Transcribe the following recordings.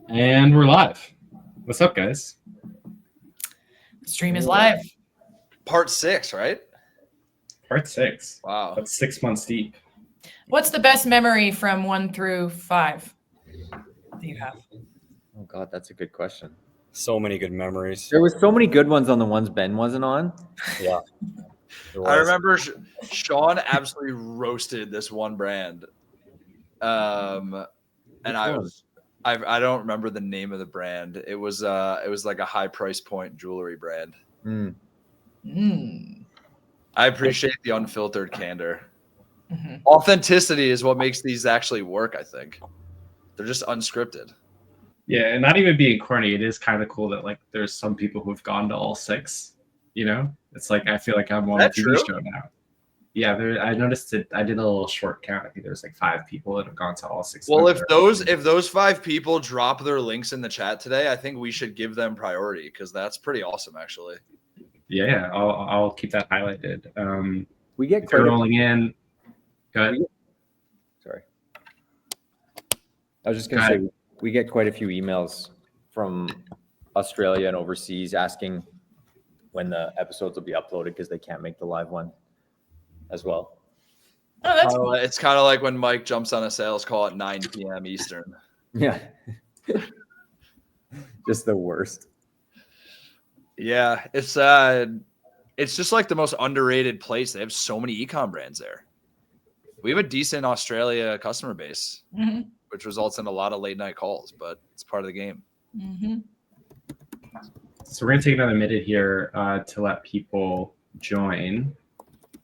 And we're live. What's up, guys? Stream is live. Part 6, right? Part 6. Wow. That's 6 months deep. What's the best memory from 1 through 5 that you have? Oh God, that's a good question. So many good memories. There was so many good ones on the ones Ben wasn't on. Yeah. I remember Shaun absolutely roasted this one brand. And I don't remember the name of the brand. It was like a high price point jewelry brand. I appreciate the unfiltered candor. Mm-hmm. Authenticity is what makes these actually work, I think. They're just unscripted. Yeah, and not even being corny, it is kind of cool that like there's some people who have gone to all 6. You know, it's like I feel like I'm on a TV show now. Yeah, I noticed it. I did a little short count. I think there's like 5 people that have gone to all 6. Well, if those 5 people drop their links in the chat today, I think we should give them priority because that's pretty awesome, actually. Yeah, I'll keep that highlighted. We get rolling in. Go ahead. Sorry, I was just gonna say we get quite a few emails from Australia and overseas asking when the episodes will be uploaded because they can't make the live one as well. Oh, that's cool. It's kind of like when Mike jumps on a sales call at 9 p.m. Eastern. Yeah. Just the worst. Yeah, it's just like the most underrated place. They have so many e-com brands there. We have a decent Australia customer base, which results in a lot of late night calls, but it's part of the game. Mm-hmm. So we're going to take another minute here to let people join.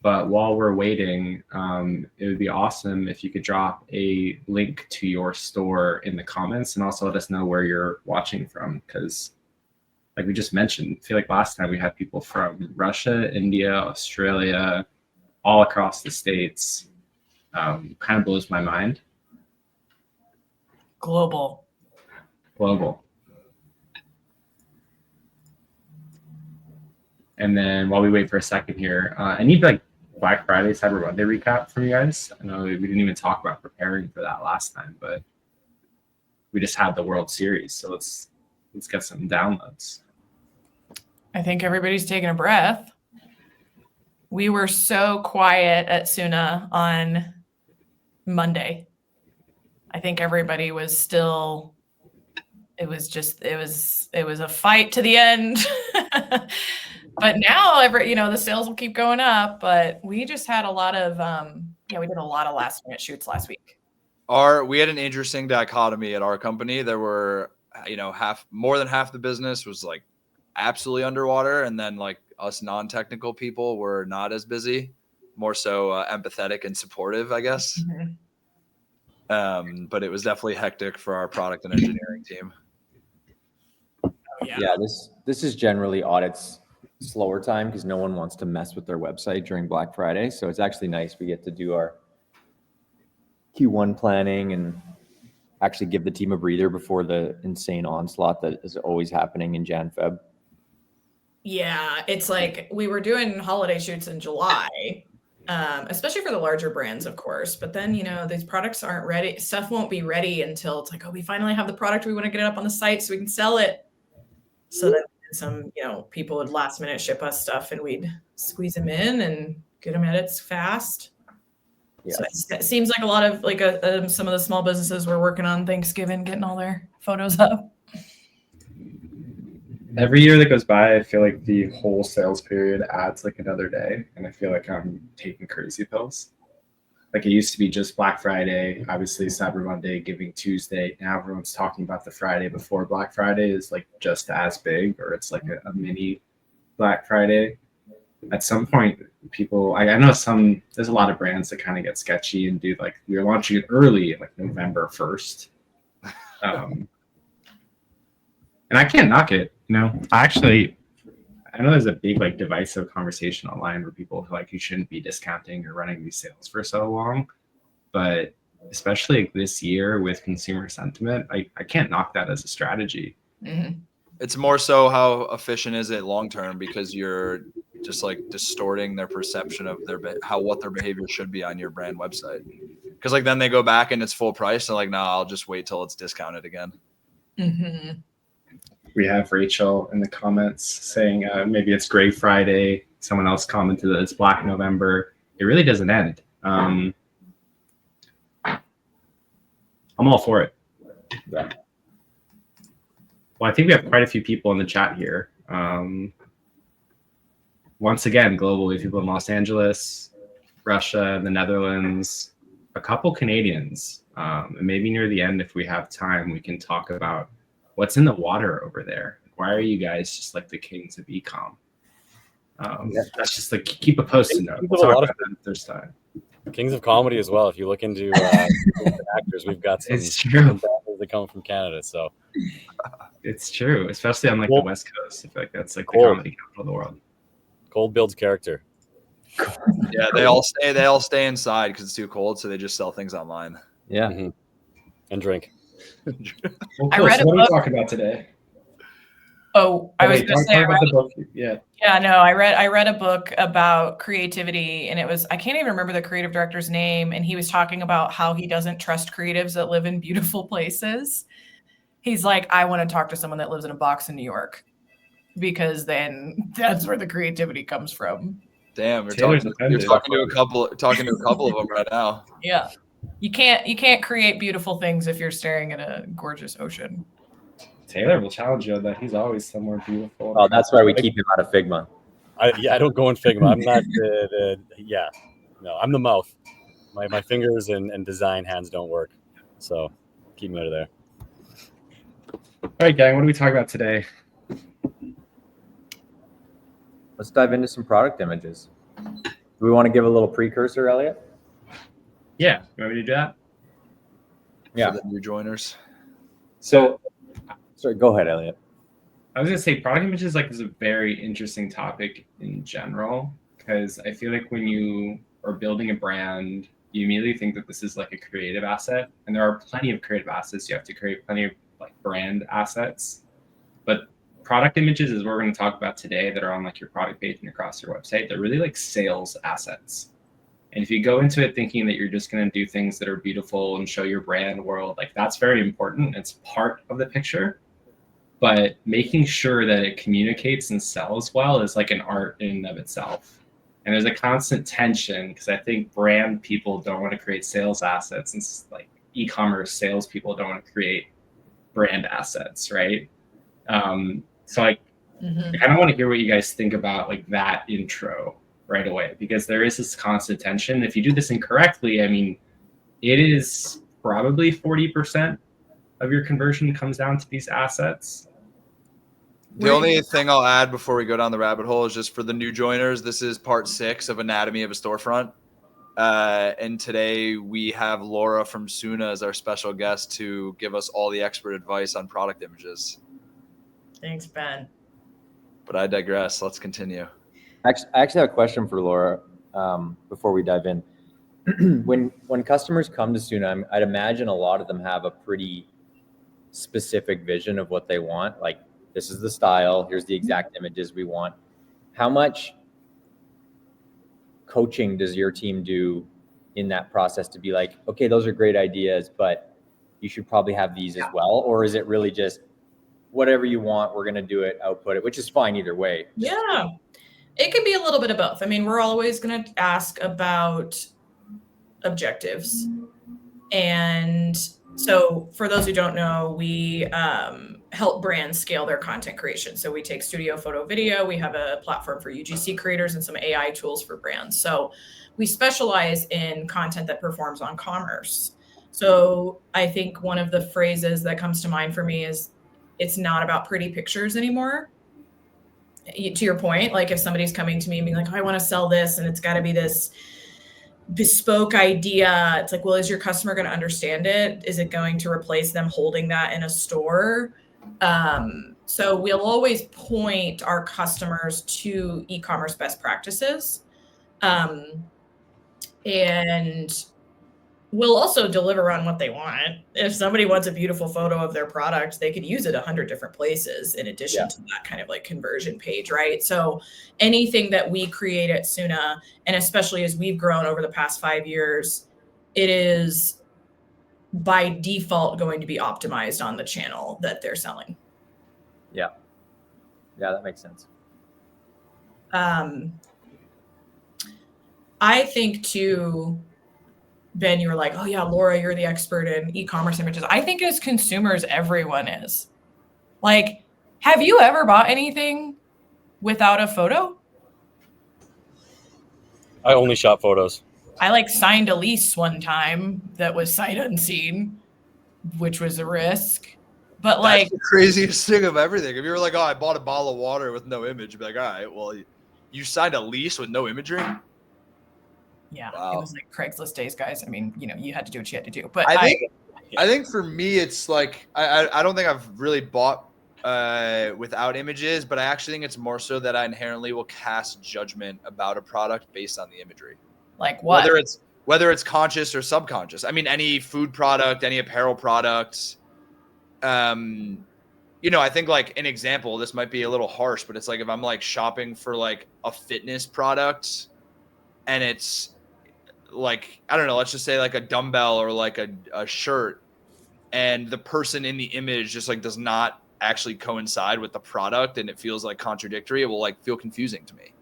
But while we're waiting, it would be awesome if you could drop a link to your store in the comments and also let us know where you're watching from. Because like we just mentioned, I feel like last time we had people from Russia, India, Australia, all across the States. Kind of blows my mind. Global. And then while we wait for a second here, I need like Black Friday, Cyber Monday recap from you guys. I know we didn't even talk about preparing for that last time, but we just had the World Series, so let's get some downloads. I think everybody's taking a breath. We were so quiet at Soona on Monday. I think everybody was still. It was a fight to the end. But now the sales will keep going up, but we just had a lot of we did a lot of last minute shoots last week. We had an interesting dichotomy at our company. There were more than half the business was like absolutely underwater, and then like us non-technical people were not as busy, more so empathetic and supportive, I guess. Mm-hmm. But it was definitely hectic for our product and engineering team. Yeah, this is generally audits slower time because no one wants to mess with their website during Black Friday. So it's actually nice we get to do our Q1 planning and actually give the team a breather before the insane onslaught that is always happening in Jan-Feb. Yeah, it's like we were doing holiday shoots in July, especially for the larger brands, of course. But then, these products aren't ready. Stuff won't be ready until it's like, oh, we finally have the product. We want to get it up on the site so we can sell it. So then some, people would last minute ship us stuff and we'd squeeze them in and get them edits fast. Yeah. So it seems like a lot of some of the small businesses were working on Thanksgiving, getting all their photos up. Every year that goes by, I feel like the whole sales period adds like another day. And I feel like I'm taking crazy pills. Like it used to be just Black Friday, obviously Cyber Monday, Giving Tuesday. Now everyone's talking about the Friday before Black Friday is like just as big, or it's like a mini Black Friday. At some point, people, I know there's a lot of brands that kind of get sketchy and do like, we're launching it early, like November 1st. And I can't knock it, I know there's a big like divisive conversation online where people feel like you shouldn't be discounting or running these sales for so long, but especially this year with consumer sentiment, I can't knock that as a strategy. Mm-hmm. It's more so how efficient is it long term because you're just like distorting their perception of what their behavior should be on your brand website. Because like then they go back and it's full price and like, no, I'll just wait till it's discounted again. Mm-hmm. We have Rachel in the comments saying maybe it's Gray Friday. Someone else commented that it's Black November. It really doesn't end. I'm all for it. Yeah. Well, I think we have quite a few people in the chat here. Once again, globally, people in Los Angeles, Russia, the Netherlands, a couple Canadians. And maybe near the end, if we have time, we can talk about what's in the water over there. Why are you guys just like the kings of e-com? That's just like, keep a post-it note. We'll talk about that if there's time. Kings of comedy as well. If you look into actors, we've got some It's true. that come from Canada. So It's true, especially on like the West Coast. I feel like that's like the Cold. comedy capital of the world. cold builds character. Yeah, they all stay inside because it's too cold, so they just sell things online. Yeah. Mm-hmm. And drink. Well, I cool. read So a what are we book- talking about today? Oh, I was Wait, going to talk say, about the book. Yeah. yeah, no, I read a book about creativity, and it was, I can't even remember the creative director's name, and he was talking about how he doesn't trust creatives that live in beautiful places. He's like, I want to talk to someone that lives in a box in New York, because then that's where the creativity comes from. Damn, you're Taylor's talking to a couple of them right now. Yeah. You can't create beautiful things if you're staring at a gorgeous ocean. Taylor will challenge you on that. He's always somewhere beautiful. Well, that's why we keep him out of Figma. I don't go in Figma. I'm not no, I'm the mouth. My fingers and design hands don't work. So keep me out of there. All right, gang, what are we talking about today? Let's dive into some product images. Do we want to give a little precursor, Elliot? Yeah, you want me to do that? Yeah. For the new joiners. So Sorry, go ahead, Elliot. I was gonna say product images is a very interesting topic in general, because I feel like when you are building a brand, you immediately think that this is like a creative asset, and there are plenty of creative assets. You have to create plenty of like brand assets, but product images is what we're going to talk about today that are on like your product page and across your website. They're really like sales assets. And if you go into it thinking that you're just going to do things that are beautiful and show your brand world, like that's very important. It's part of the picture, but making sure that it communicates and sells well is like an art in and of itself. And there's a constant tension because I think brand people don't want to create sales assets, and like e-commerce sales people don't want to create brand assets, right? So like, I kind of want to hear what you guys think about like that intro right away, because there is this constant tension. If you do this incorrectly, I mean, it is probably 40% of your conversion comes down to these assets. The only thing I'll add before we go down the rabbit hole is just for the new joiners, this is part 6 of Anatomy of a Storefront. And today we have Laura from Soona as our special guest to give us all the expert advice on product images. Thanks, Ben. But I digress. Let's continue. I actually have a question for Laura before we dive in. When customers come to Soona, I'd imagine a lot of them have a pretty specific vision of what they want. Like, this is the style, here's the exact images we want. How much coaching does your team do in that process to be like, okay, those are great ideas, but you should probably have these as well? Or is it really just whatever you want, we're going to do it, output it, which is fine either way? Yeah, it could be a little bit of both. I mean, we're always going to ask about objectives. And so for those who don't know, we help brands scale their content creation. So we take studio photo video. We have a platform for UGC creators and some AI tools for brands. So we specialize in content that performs on commerce. So I think one of the phrases that comes to mind for me is, it's not about pretty pictures anymore. To your point, like if somebody's coming to me and being like, oh, I want to sell this, and it's got to be this bespoke idea. It's like, well, is your customer going to understand it? Is it going to replace them holding that in a store? So we'll always point our customers to e-commerce best practices. And we'll also deliver on what they want. If somebody wants a beautiful photo of their product, they could use it 100 different places in addition to that kind of like conversion page, right? So anything that we create at Soona, and especially as we've grown over the past 5 years, it is by default going to be optimized on the channel that they're selling. Yeah, that makes sense. I think too, Ben, you were like, oh yeah, Laura, you're the expert in e-commerce images. I think as consumers, everyone is. Like, have you ever bought anything without a photo? I only shop photos. I like signed a lease one time that was sight unseen, which was a risk. But like, that's the craziest thing of everything. If you were like, oh, I bought a bottle of water with no image, you'd be like, all right, well, you signed a lease with no imagery? yeah, Wow. It was like Craigslist days, guys. I mean, you had to do what you had to do. But I think for me, it's like I don't think I've really bought without images, but I actually think it's more so that I inherently will cast judgment about a product based on the imagery. Like what? Whether it's conscious or subconscious. I mean, any food product, any apparel products. I think like an example, this might be a little harsh, but it's like if I'm like shopping for like a fitness product and it's like, I don't know, let's just say like a dumbbell or like a shirt, and the person in the image just like does not actually coincide with the product and it feels like contradictory, it will like feel confusing to me.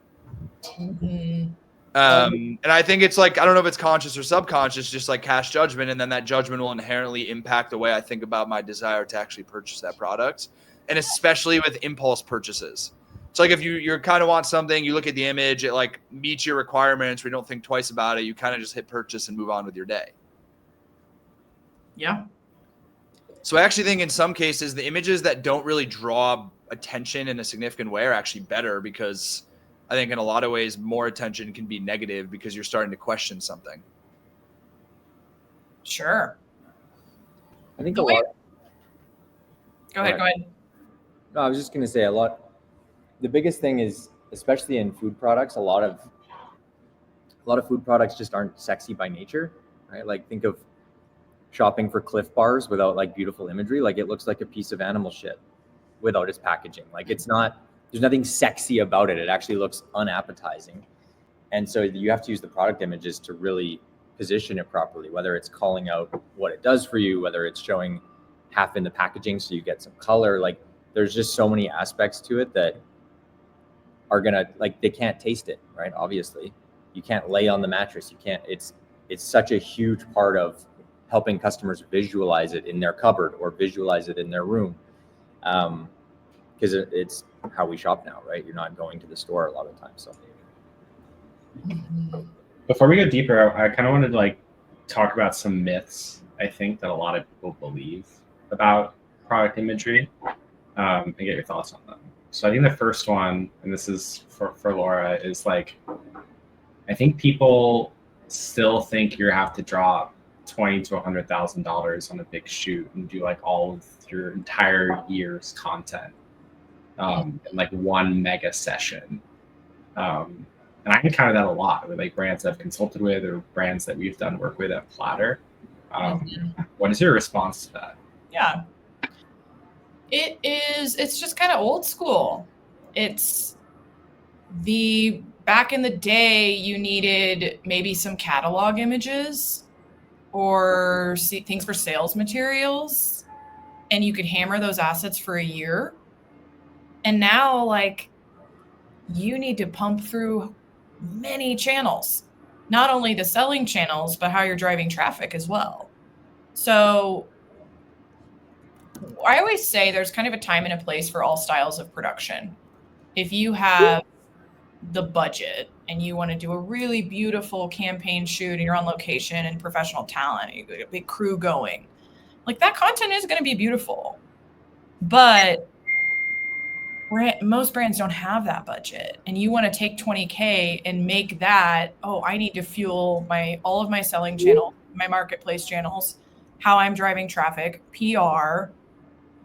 Mm-hmm. And I think it's like, I don't know if it's conscious or subconscious, just like cast judgment, and then that judgment will inherently impact the way I think about my desire to actually purchase that product, and especially with impulse purchases. So like if you kind of want something, you look at the image, it like meets your requirements, we don't think twice about it, you kind of just hit purchase and move on with your day. Yeah. So I actually think in some cases, the images that don't really draw attention in a significant way are actually better, because I think in a lot of ways, more attention can be negative because you're starting to question something. Sure. I think Go a lot. Go ahead. No, I was just going to say a lot. The biggest thing is, especially in food products, a lot of food products just aren't sexy by nature, right? Like think of shopping for Cliff Bars without like beautiful imagery. Like it looks like a piece of animal shit without its packaging. Like it's not, there's nothing sexy about it. It actually looks unappetizing. And so you have to use the product images to really position it properly, whether it's calling out what it does for you, whether it's showing half in the packaging so you get some color. Like there's just so many aspects to it that are gonna, like, they can't taste it, right? Obviously you can't lay on the mattress. You can't, it's such a huge part of helping customers visualize it in their cupboard or visualize it in their room. Because it's how we shop now, right? You're not going to the store a lot of times. So before we go deeper, I kind of wanted to like talk about some myths I think that a lot of people believe about product imagery, and get your thoughts on them. So I think the first one, and this is for Laura, is like, I think people still think you have to drop $20,000 to $100,000 on a big shoot and do like all of your entire year's content in like one mega session. And I encounter that a lot with like brands I've consulted with or brands that we've done work with at Platter. What is your response to that? Yeah. It's just kind of old school. It's back in the day, you needed maybe some catalog images or things for sales materials, and you could hammer those assets for a year. And now, like, you need to pump through many channels, not only the selling channels, but how you're driving traffic as well. So I always say there's kind of a time and a place for all styles of production. If you have the budget and you want to do a really beautiful campaign shoot and you're on location and professional talent, you got a big crew going, like that content is going to be beautiful. But most brands don't have that budget, and you want to take $20K and make that, oh, I need to fuel all of my selling channels, my marketplace channels, how I'm driving traffic, PR.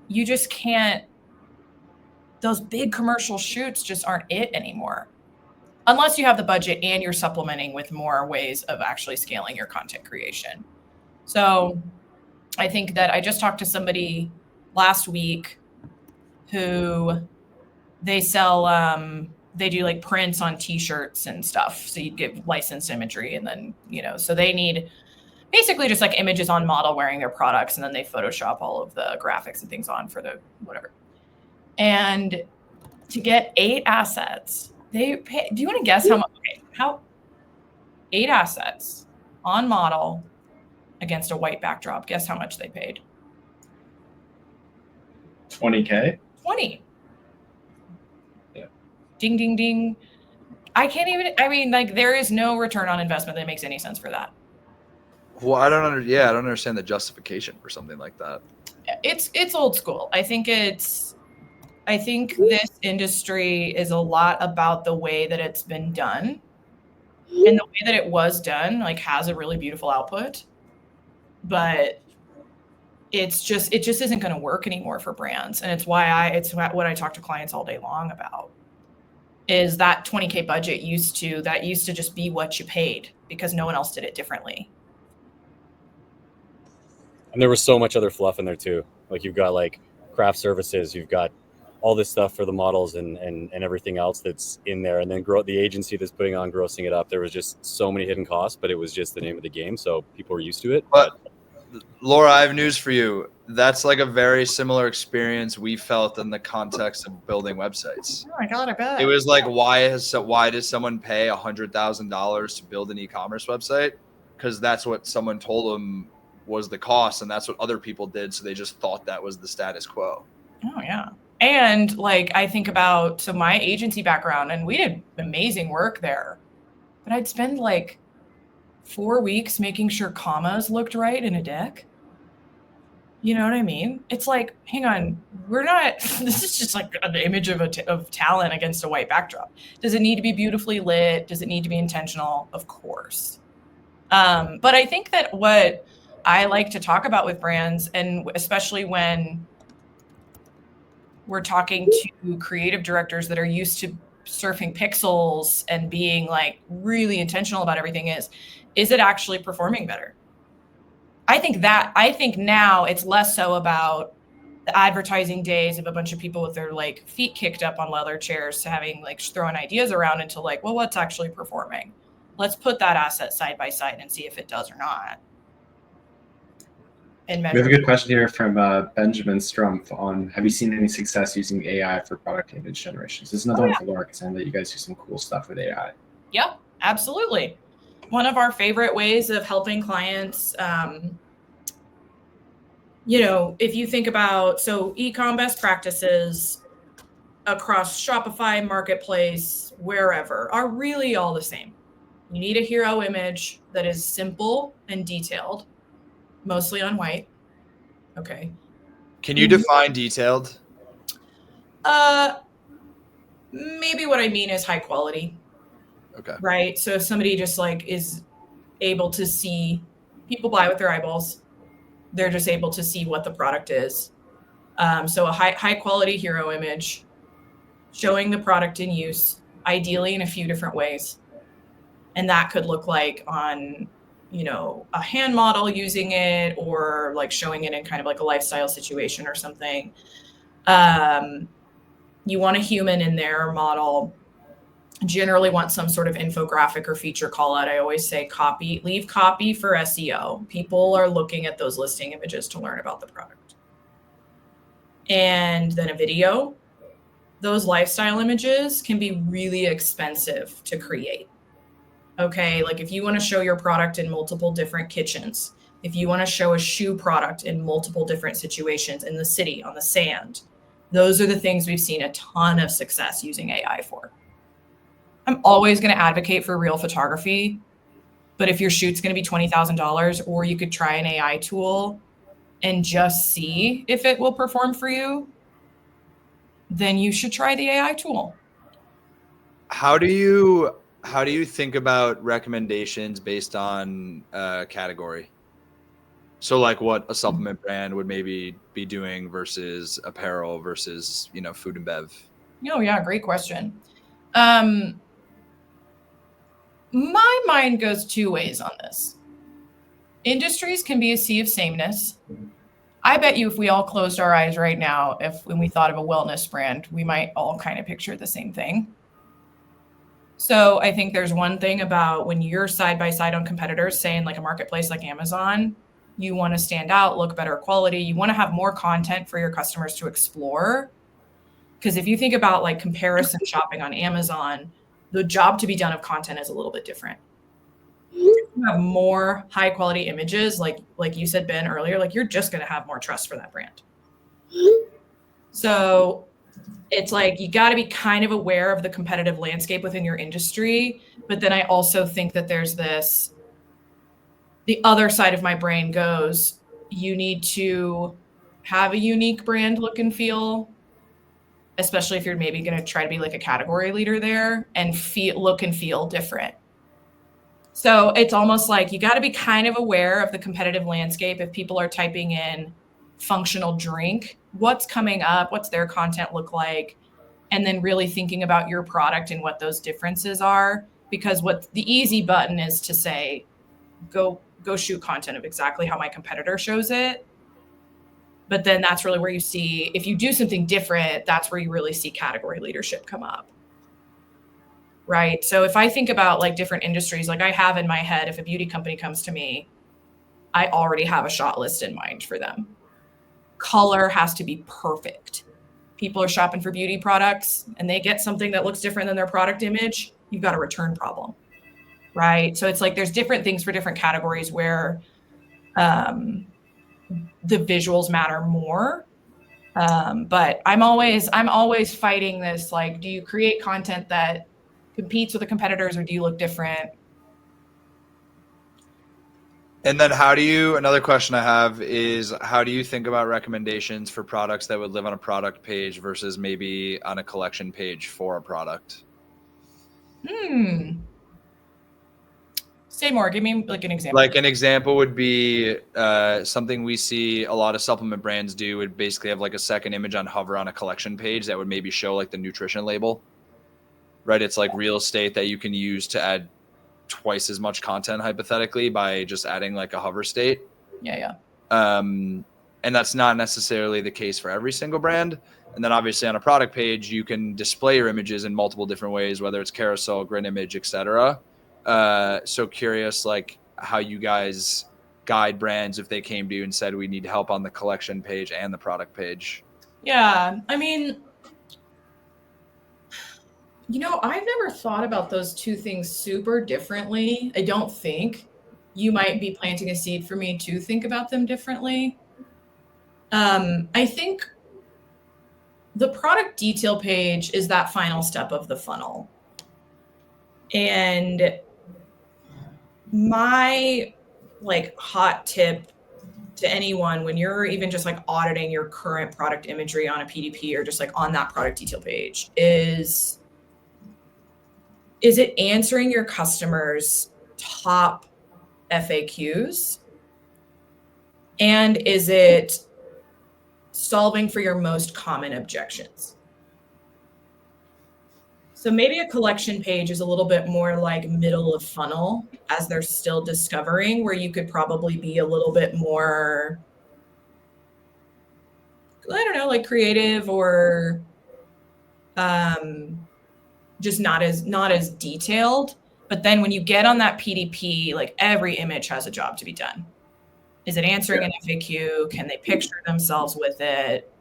You just can't, those big commercial shoots just aren't it anymore. Unless you have the budget and you're supplementing with more ways of actually scaling your content creation. So I think that I just talked to somebody last week who they sell, they do like prints on t-shirts and stuff. So you'd get licensed imagery, and then, so they need basically just like images on model wearing their products, and then they Photoshop all of the graphics and things on for the whatever. And to get 8 assets, they pay. Do you want to guess how much? Okay, how 8 assets on model against a white backdrop? Guess how much they paid? $20K. 20. Yeah. Ding, ding, ding. I can't even. I mean, like, there is no return on investment that makes any sense for that. Well, I don't understand the justification for something like that. It's old school. I think this industry is a lot about the way that it's been done, and the way that it was done, like, has a really beautiful output, but it just isn't going to work anymore for brands. And it's what I talk to clients all day long about, is that $20K budget used to just be what you paid because no one else did it differently. And there was so much other fluff in there too. Like, you've got like craft services, you've got all this stuff for the models and everything else that's in there. And then the agency that's putting on grossing it up. There was just so many hidden costs, but it was just the name of the game. So people were used to it. But Laura, I have news for you. That's like a very similar experience we felt in the context of building websites. Oh my God, I bet. It was like, why does someone pay $100,000 to build an e-commerce website? Because that's what someone told them was the cost, and that's what other people did. So they just thought that was the status quo. Oh yeah. And like, I think about, so my agency background, and we did amazing work there, but I'd spend like 4 weeks making sure commas looked right in a deck. You know what I mean? It's like, hang on, this is just like an image of talent against a white backdrop. Does it need to be beautifully lit? Does it need to be intentional? Of course. But I think that what I like to talk about with brands, and especially when we're talking to creative directors that are used to surfing pixels and being like really intentional about everything, is it actually performing better? I think now it's less so about the advertising days of a bunch of people with their like feet kicked up on leather chairs to having like throwing ideas around into like, well, what's actually performing? Let's put that asset side by side and see if it does or not. And we have a good question here from Benjamin Strumpf on, have you seen any success using AI for product image generations? This is another one for Laura, because I know that you guys do some cool stuff with AI. Yeah, absolutely. One of our favorite ways of helping clients, if you think about, so e-com best practices across Shopify, Marketplace, wherever, are really all the same. You need a hero image that is simple and detailed, mostly on white. Okay. Can you define detailed? Maybe what I mean is high quality. Okay. Right. So if somebody just like is able to see, people buy with their eyeballs, they're just able to see what the product is. So a high quality hero image showing the product in use, ideally in a few different ways. And that could look like on, a hand model using it, or like showing it in kind of like a lifestyle situation or something. You want a human in their model. Generally want some sort of infographic or feature call out. I always say leave copy for SEO. People are looking at those listing images to learn about the product. And then a video. Those lifestyle images can be really expensive to create. Okay, like if you want to show your product in multiple different kitchens, if you want to show a shoe product in multiple different situations in the city, on the sand, those are the things we've seen a ton of success using AI for. I'm always going to advocate for real photography, but if your shoot's going to be $20,000, or you could try an AI tool and just see if it will perform for you, then you should try the AI tool. How do you think about recommendations based on category? So like what a supplement brand would maybe be doing versus apparel versus, food and bev? Oh yeah, great question. My mind goes 2 ways on this. Industries can be a sea of sameness. I bet you if we all closed our eyes right now, when we thought of a wellness brand, we might all kind of picture the same thing. So I think there's one thing about when you're side by side on competitors, say in like a marketplace like Amazon, you want to stand out, look better quality. You want to have more content for your customers to explore. Because if you think about like comparison shopping on Amazon, the job to be done of content is a little bit different. You have more high quality images, like you said, Ben, earlier, like you're just going to have more trust for that brand. So it's like you got to be kind of aware of the competitive landscape within your industry. But then I also think that there's this, the other side of my brain goes, you need to have a unique brand look and feel, especially if you're maybe going to try to be like a category leader there and look and feel different. So it's almost like you got to be kind of aware of the competitive landscape. If people are typing in functional drink, what's coming up, what's their content look like, and then really thinking about your product and what those differences are. Because what the easy button is to say, go shoot content of exactly how my competitor shows it. But then that's really where you see, if you do something different, that's where you really see category leadership come up. Right. So if I think about like different industries, like I have in my head, if a beauty company comes to me, I already have a shot list in mind for them. Color has to be perfect. People are shopping for beauty products and they get something that looks different than their product image. You've got a return problem. Right. So it's like there's different things for different categories where the visuals matter more. But I'm always fighting this, like, do you create content that competes with the competitors or do you look different? And then another question I have is, how do you think about recommendations for products that would live on a product page versus maybe on a collection page for a product? Say more. Give me like an example. Like an example would be something we see a lot of supplement brands do would basically have like a second image on hover on a collection page that would maybe show like the nutrition label, right? It's like real estate that you can use to add twice as much content hypothetically by just adding like a hover state. Yeah. And that's not necessarily the case for every single brand. And then obviously on a product page, you can display your images in multiple different ways, whether it's carousel, grid image, etc. So curious, like how you guys guide brands if they came to you and said, we need help on the collection page and the product page. Yeah. I mean, I've never thought about those two things super differently. I don't think. You might be planting a seed for me to think about them differently. I think the product detail page is that final step of the funnel. And my like hot tip to anyone when you're even just like auditing your current product imagery on a PDP or just like on that product detail page is it answering your customers' top FAQs? And is it solving for your most common objections? So maybe a collection page is a little bit more like middle of funnel as they're still discovering, where you could probably be a little bit more, I don't know, like creative or just not as detailed. But then when you get on that PDP, like every image has a job to be done. Is it answering an FAQ? Can they picture themselves with it?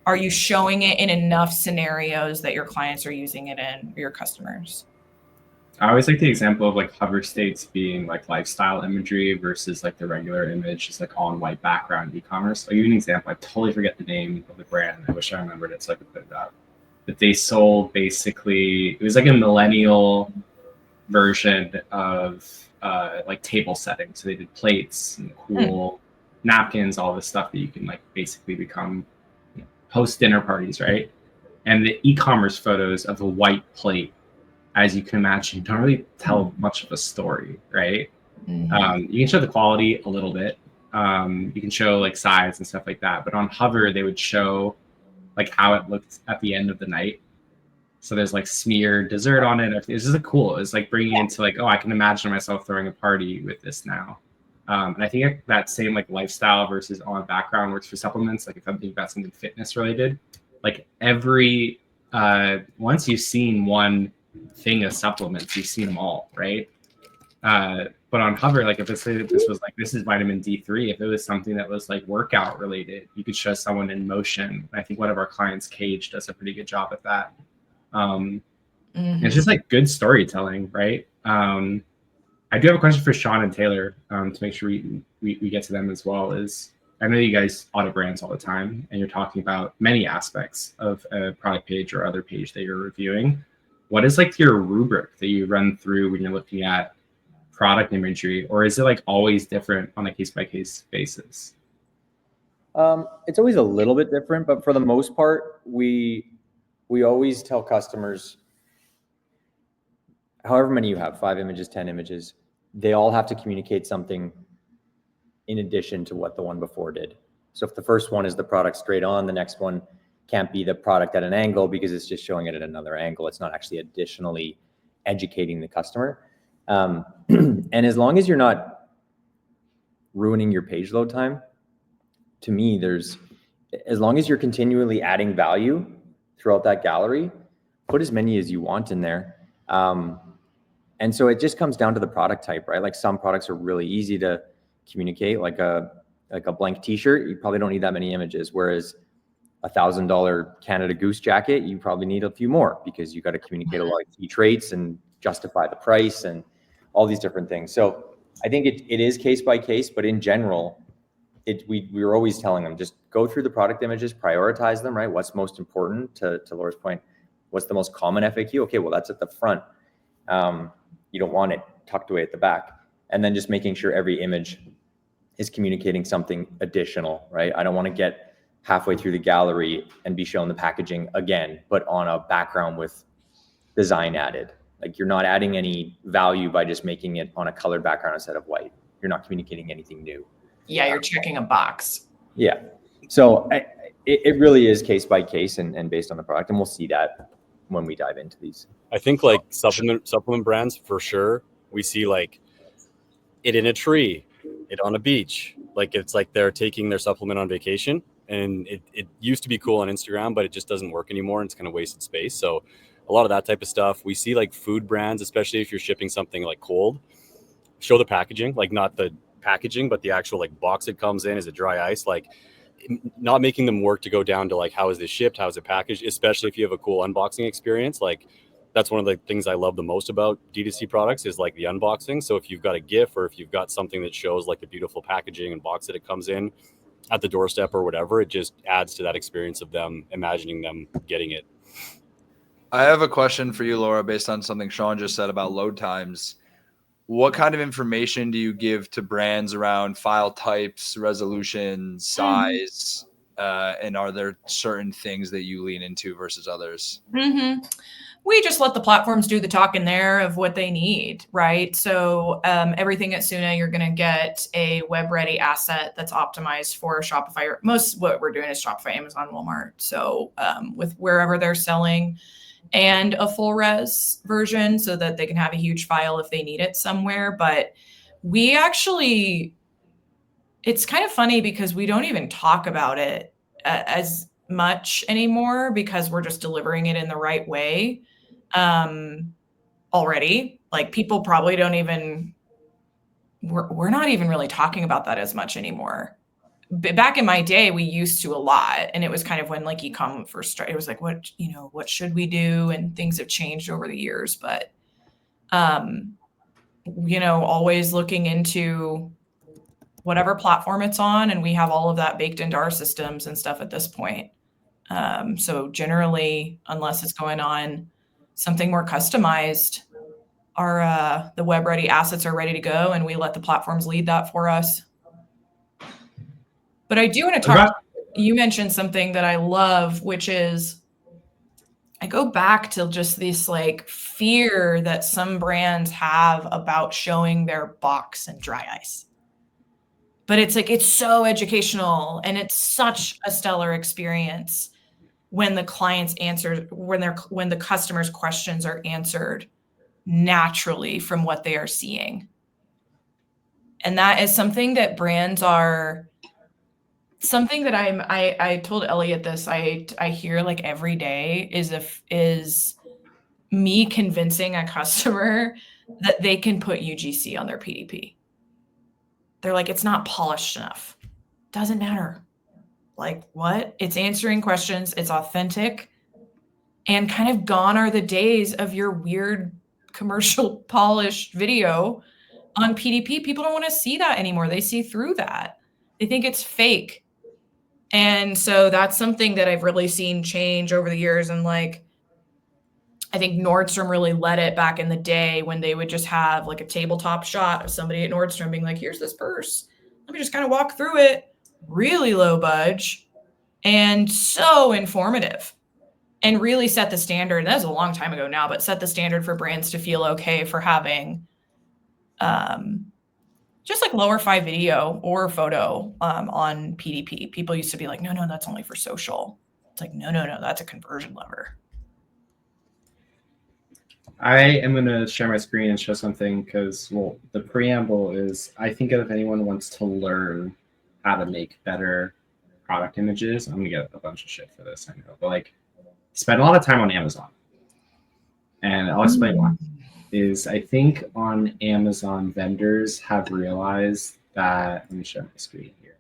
Are you showing it in enough scenarios that your clients are using it in, or your customers? I always like the example of like hover states being like lifestyle imagery versus like the regular image is like on white background e-commerce. I'll give you an example. I totally forget the name of the brand. I wish I remembered it so I could put it up. But they sold basically, it was like a millennial version of like table setting. So they did plates and cool napkins, all this stuff that you can like basically become post dinner parties, right? And the e-commerce photos of a white plate, as you can imagine, don't really tell much of a story, right? Mm-hmm. You can show the quality a little bit. You can show like size and stuff like that. But on Hover, they would show like how it looked at the end of the night. So there's like smeared dessert on it. It's just cool. It's like bringing into like, oh, I can imagine myself throwing a party with this now. And I think that same like lifestyle versus on background works for supplements. Like if I'm thinking about something fitness related, like every once you've seen one thing of supplements, you've seen them all, right? But on Hover, like if this was like, this is vitamin D3, if it was something that was like workout related, you could show someone in motion. I think one of our clients, Cage, does a pretty good job at that. It's just like good storytelling, right? I do have a question for Shaun and Taylor to make sure we get to them as well. Is I know you guys audit brands all the time, and you're talking about many aspects of a product page or other page that you're reviewing. What is like your rubric that you run through when you're looking at product imagery, or is it like always different on a case-by-case basis? It's always a little bit different, but for the most part, we always tell customers, however many you have, 5 images, 10 images, they all have to communicate something in addition to what the one before did. So if the first one is the product straight on, the next one can't be the product at an angle because it's just showing it at another angle. It's not actually additionally educating the customer. And as long as you're not ruining your page load time, to me, as long as you're continually adding value throughout that gallery, put as many as you want in there. And so it just comes down to the product type, right? Like some products are really easy to communicate, like a blank t-shirt, you probably don't need that many images. Whereas $1,000 Canada Goose jacket, you probably need a few more because you got to communicate a lot of key traits and justify the price and all these different things. So I think it is case by case, but in general, we were always telling them, just go through the product images, prioritize them, right? What's most important to Laura's point? What's the most common FAQ? Okay, well, that's at the front. You don't want it tucked away at the back. And then just making sure every image is communicating something additional, right? I don't want to get halfway through the gallery and be shown the packaging again, but on a background with design added. Like you're not adding any value by just making it on a colored background instead of white. You're not communicating anything new. Yeah, you're checking a box. Yeah. So it really is case by case and based on the product. And we'll see that when we dive into these. I think like supplement brands for sure. We see like it in a tree, it on a beach. Like it's like they're taking their supplement on vacation. And it used to be cool on Instagram, but it just doesn't work anymore. And it's kind of wasted space. So a lot of that type of stuff. We see like food brands, especially if you're shipping something like cold, show the packaging, like not the packaging, but the actual like box it comes in. Is it dry ice? Like not making them work to go down to like, how is this shipped? How is it packaged? Especially if you have a cool unboxing experience. Like that's one of the things I love the most about D2C products is like the unboxing. So if you've got a GIF or if you've got something that shows like the beautiful packaging and box that it comes in at the doorstep or whatever, it just adds to that experience of them imagining them getting it. I have a question for you, Laura, based on something Shaun just said about load times. What kind of information do you give to brands around file types, resolution, size, and are there certain things that you lean into versus others? We just let the platforms do the talking there of what they need, right? So everything at Soona, you're going to get a web-ready asset that's optimized for Shopify. Most of what we're doing is Shopify, Amazon, Walmart. So with wherever they're selling, and a full res version so that they can have a huge file if they need it somewhere. But we actually, it's kind of funny because we don't even talk about it as much anymore because we're just delivering it in the right way already. Like people probably don't even, we're not even really talking about that as much anymore. Back in my day, we used to a lot, and it was kind of when like e-com first started. It was like, what should we do? And things have changed over the years, but always looking into whatever platform it's on, and we have all of that baked into our systems and stuff at this point. So generally, unless it's going on something more customized, the web ready assets are ready to go, and we let the platforms lead that for us. But I do want to talk, you mentioned something that I love, which is I go back to just this like fear that some brands have about showing their box and dry ice. But it's like, it's so educational and it's such a stellar experience when the clients answer, when the customer's questions are answered naturally from what they are seeing. And that is something that brands are something that I told Elliot this, I hear like every day is me convincing a customer that they can put UGC on their PDP. They're like, it's not polished enough. Doesn't matter. Like, what? It's answering questions, it's authentic, and kind of gone are the days of your weird commercial polished video on PDP. People don't want to see that anymore. They see through that. They think it's fake. And so that's something that I've really seen change over the years. And like, I think Nordstrom really led it back in the day when they would just have like a tabletop shot of somebody at Nordstrom being like, here's this purse. Let me just kind of walk through it. Really low budge and so informative and really set the standard. That was a long time ago now, but set the standard for brands to feel okay for having just like lower fi video or photo on PDP. People used to be like, no, that's only for social. It's like, no, that's a conversion lever. I am going to share my screen and show something because, well, the preamble is, I think if anyone wants to learn how to make better product images, I'm going to get a bunch of shit for this, I know, but like, spend a lot of time on Amazon. And I'll explain why. Is I think on Amazon, vendors have realized that, let me share my screen here.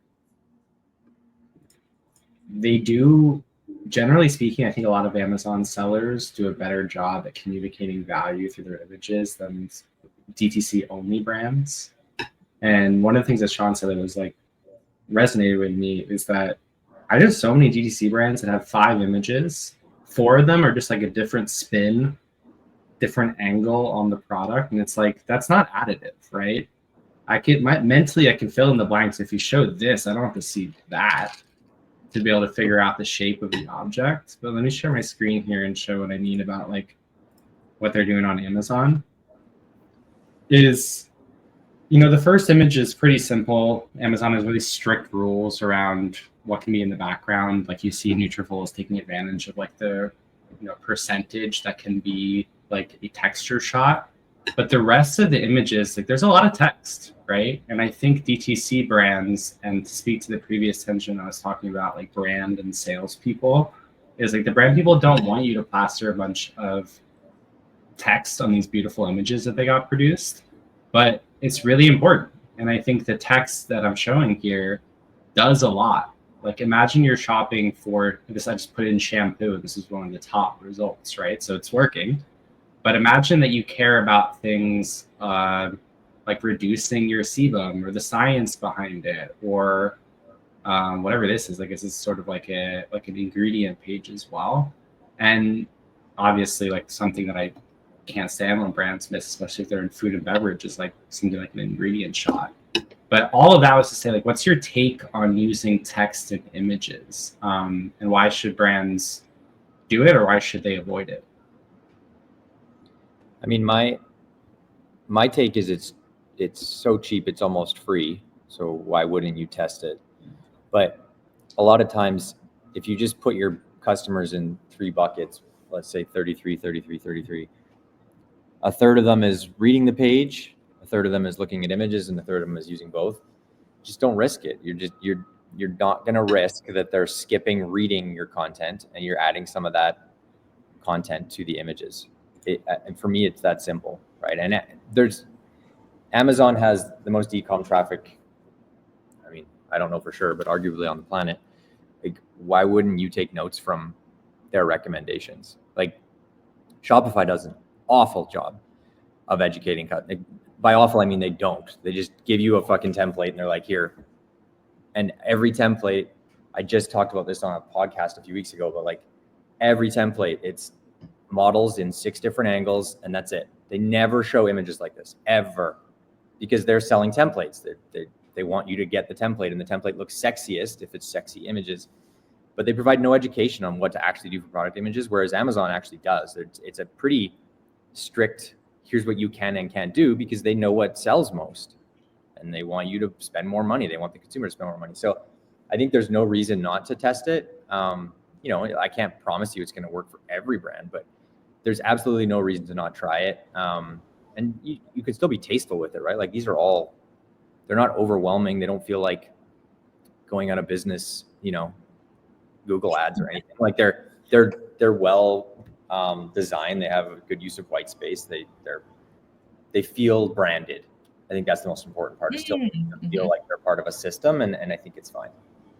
They do, generally speaking, I think a lot of Amazon sellers do a better job at communicating value through their images than DTC only brands. And one of the things that Shaun said that was like resonated with me is that I know so many DTC brands that have 5 images. 4 of them are just like a different spin, different angle on the product, and it's like, that's not additive, right? Mentally I can fill in the blanks. If you show this, I don't have to see that to be able to figure out the shape of the object. But let me share my screen here and show what I mean about like what they're doing on Amazon. Is, you know, the first image is pretty simple. Amazon has really strict rules around what can be in the background. Like you see Nutrafol is taking advantage of like the, you know, percentage that can be like a texture shot. But the rest of the images, like there's a lot of text, right? And I think DTC brands, and to speak to the previous tension I was talking about, like brand and salespeople, is like the brand people don't want you to plaster a bunch of text on these beautiful images that they got produced, but it's really important. And I think the text that I'm showing here does a lot. Like imagine you're shopping for this, I just put in shampoo. This is one of the top results, right? So it's working. But imagine that you care about things like reducing your sebum or the science behind it, or whatever this is. I guess it's sort of like an ingredient page as well. And obviously, like something that I can't stand when brands miss, especially if they're in food and beverage, is like something like an ingredient shot. But all of that was to say, like, what's your take on using text and images, and why should brands do it, or why should they avoid it? I mean, my take is it's so cheap, it's almost free. So why wouldn't you test it? But a lot of times, if you just put your customers in 3 buckets, let's say 33, 33, 33, a third of them is reading the page, a third of them is looking at images, and a third of them is using both. Just don't risk it. You're not going to risk that they're skipping reading your content and you're adding some of that content to the images. And for me, it's that simple, right? And Amazon has the most e-com traffic. I mean, I don't know for sure, but arguably on the planet. Like, why wouldn't you take notes from their recommendations? Like, Shopify does an awful job of educating. By awful, I mean they don't. They just give you a fucking template and they're like, here. And every template, I just talked about this on a podcast a few weeks ago, but like every template, it's models in 6 different angles, and that's it. They never show images like this, ever, because they're selling templates. They want you to get the template, and the template looks sexiest if it's sexy images, but they provide no education on what to actually do for product images, whereas Amazon actually does. It's a pretty strict, here's what you can and can't do, because they know what sells most, and they want you to spend more money. They want the consumer to spend more money. So I think there's no reason not to test it. You know, I can't promise you it's going to work for every brand, but there's absolutely no reason to not try it. And you could still be tasteful with it, right? Like these are all, they're not overwhelming. They don't feel like going out of business, Google ads or anything. Like they're well designed. They have a good use of white space. They feel branded. I think that's the most important part. To still feel like they're part of a system, and I think it's fine.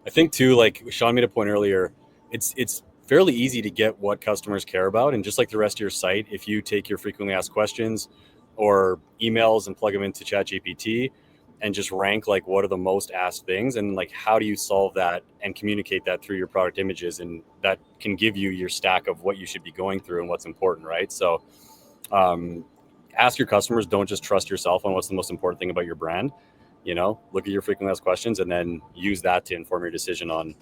I think too, like Shaun made a point earlier, it's fairly easy to get what customers care about. And just like the rest of your site, if you take your frequently asked questions or emails and plug them into ChatGPT and just rank like what are the most asked things, and like how do you solve that and communicate that through your product images, and that can give you your stack of what you should be going through and what's important, right? So ask your customers, don't just trust yourself on what's the most important thing about your brand. Look at your frequently asked questions and then use that to inform your decision on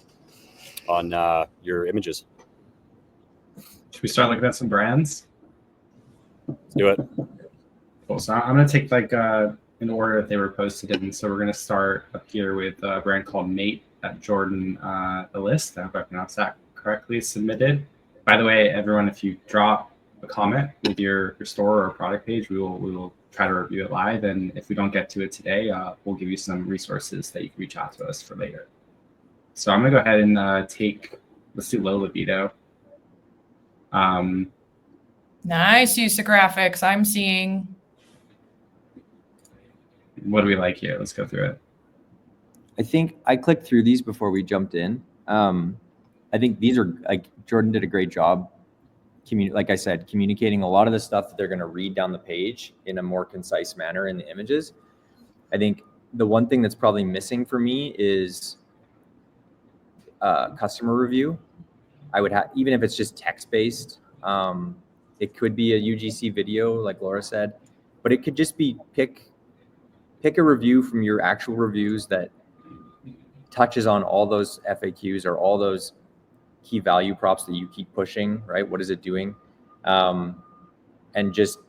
your images. Should we start looking at some brands? Let's do it. Cool. So I'm going to take in order that they were posted in. So we're going to start up here with a brand called Mate that Jordan the list. I hope I pronounced that correctly. Submitted. By the way, everyone, if you drop a comment with your store or product page, we will try to review it live. And if we don't get to it today, we'll give you some resources that you can reach out to us for later. So I'm going to go ahead and let's do low libido. Nice use of graphics. I'm seeing. What do we like here? Let's go through it. I think I clicked through these before we jumped in. I think these are, like, Jordan did a great job. Like I said, communicating a lot of the stuff that they're going to read down the page in a more concise manner in the images. I think the one thing that's probably missing for me is customer review. I would have, even if it's just text-based, it could be a UGC video, like Laura said, but it could just be pick a review from your actual reviews that touches on all those FAQs or all those key value props that you keep pushing, right? What is it doing? And just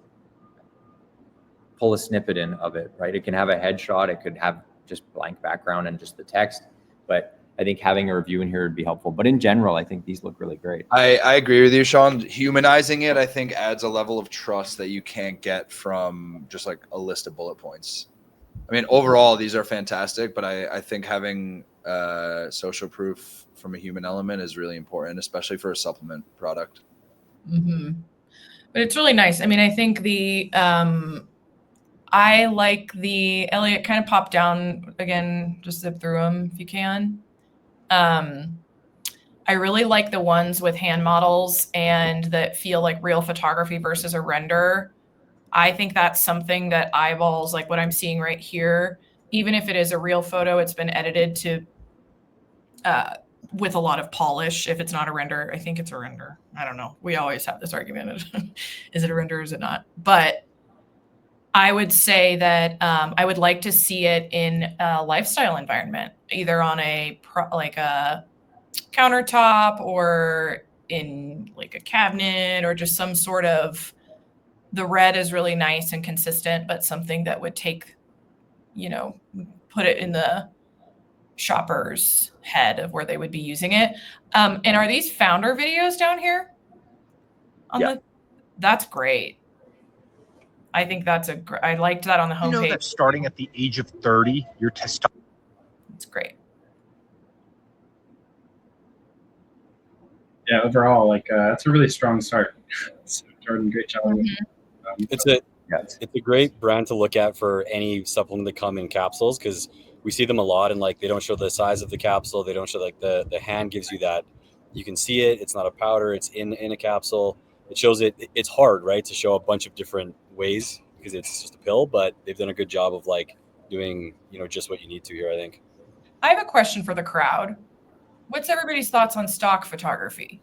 pull a snippet in of it, right? It can have a headshot. It could have just blank background and just the text, but I think having a review in here would be helpful. But in general, I think these look really great. I agree with you, Shaun. Humanizing it, I think, adds a level of trust that you can't get from just like a list of bullet points. I mean, overall, these are fantastic, but I think having social proof from a human element is really important, especially for a supplement product. Mm-hmm. But it's really nice. I mean, I think I like the Elliot, kind of pop down again, just zip through them if you can. I really like the ones with hand models and that feel like real photography versus a render. I think that's something that eyeballs, like what I'm seeing right here, even if it is a real photo, it's been edited to with a lot of polish. If it's not a render, I think it's a render. I don't know. We always have this argument. Is it a render or is it not? But I would say that I would like to see it in a lifestyle environment, either on a countertop or in like a cabinet or just some sort of, the red is really nice and consistent, but something that would take, put it in the shopper's head of where they would be using it. And are these founder videos down here? That's great. I think I liked that on the homepage. You know that starting at the age of 30, your testosterone. It's great. Yeah, overall, it's a really strong start. So, Jordan, great job. Mm-hmm. It's a great brand to look at for any supplement that come in capsules, because we see them a lot, and like they don't show the size of the capsule. They don't show like the hand gives you that. You can see it. It's not a powder. It's in a capsule. It shows it. It's hard, right, to show a bunch of different ways because it's just a pill, but they've done a good job of like doing, just what you need to here, I think. I have a question for the crowd. What's everybody's thoughts on stock photography?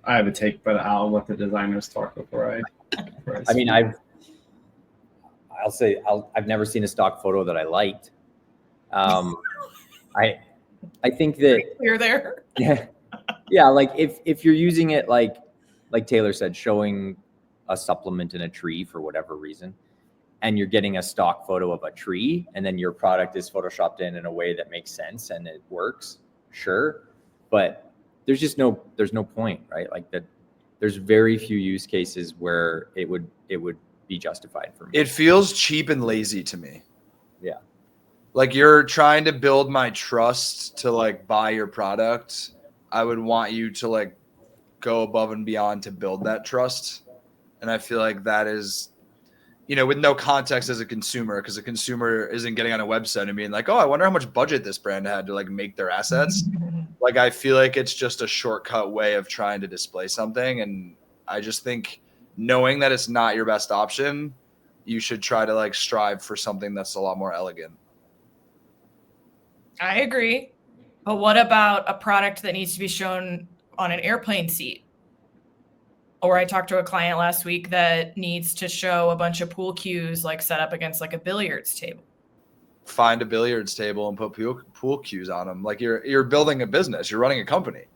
I have a take, but I'll let the designers talk before I I mean, I've never seen a stock photo that I liked. I think that Clear there. yeah, like if you're using it like Taylor said, showing a supplement in a tree for whatever reason, and you're getting a stock photo of a tree, and then your product is photoshopped in a way that makes sense and it works, sure, but there's no point, right? Like that, there's very few use cases where it would be justified for me. It feels cheap and lazy to me. Yeah. like you're trying to build my trust to like buy your product. I would want you to like go above and beyond to build that trust. And I feel like that is, you know, with no context as a consumer, because a consumer isn't getting on a website and being like, oh, I wonder how much budget this brand had to like make their assets. Like, I feel like it's just a shortcut way of trying to display something. And I just think knowing that it's not your best option, you should try to like strive for something that's a lot more elegant. I agree. But what about a product that needs to be shown on an airplane seat? Or I talked to a client last week that needs to show a bunch of pool cues like set up against like a billiards table. Find a billiards table and put pool cues on them. Like you're building a business, you're running a company.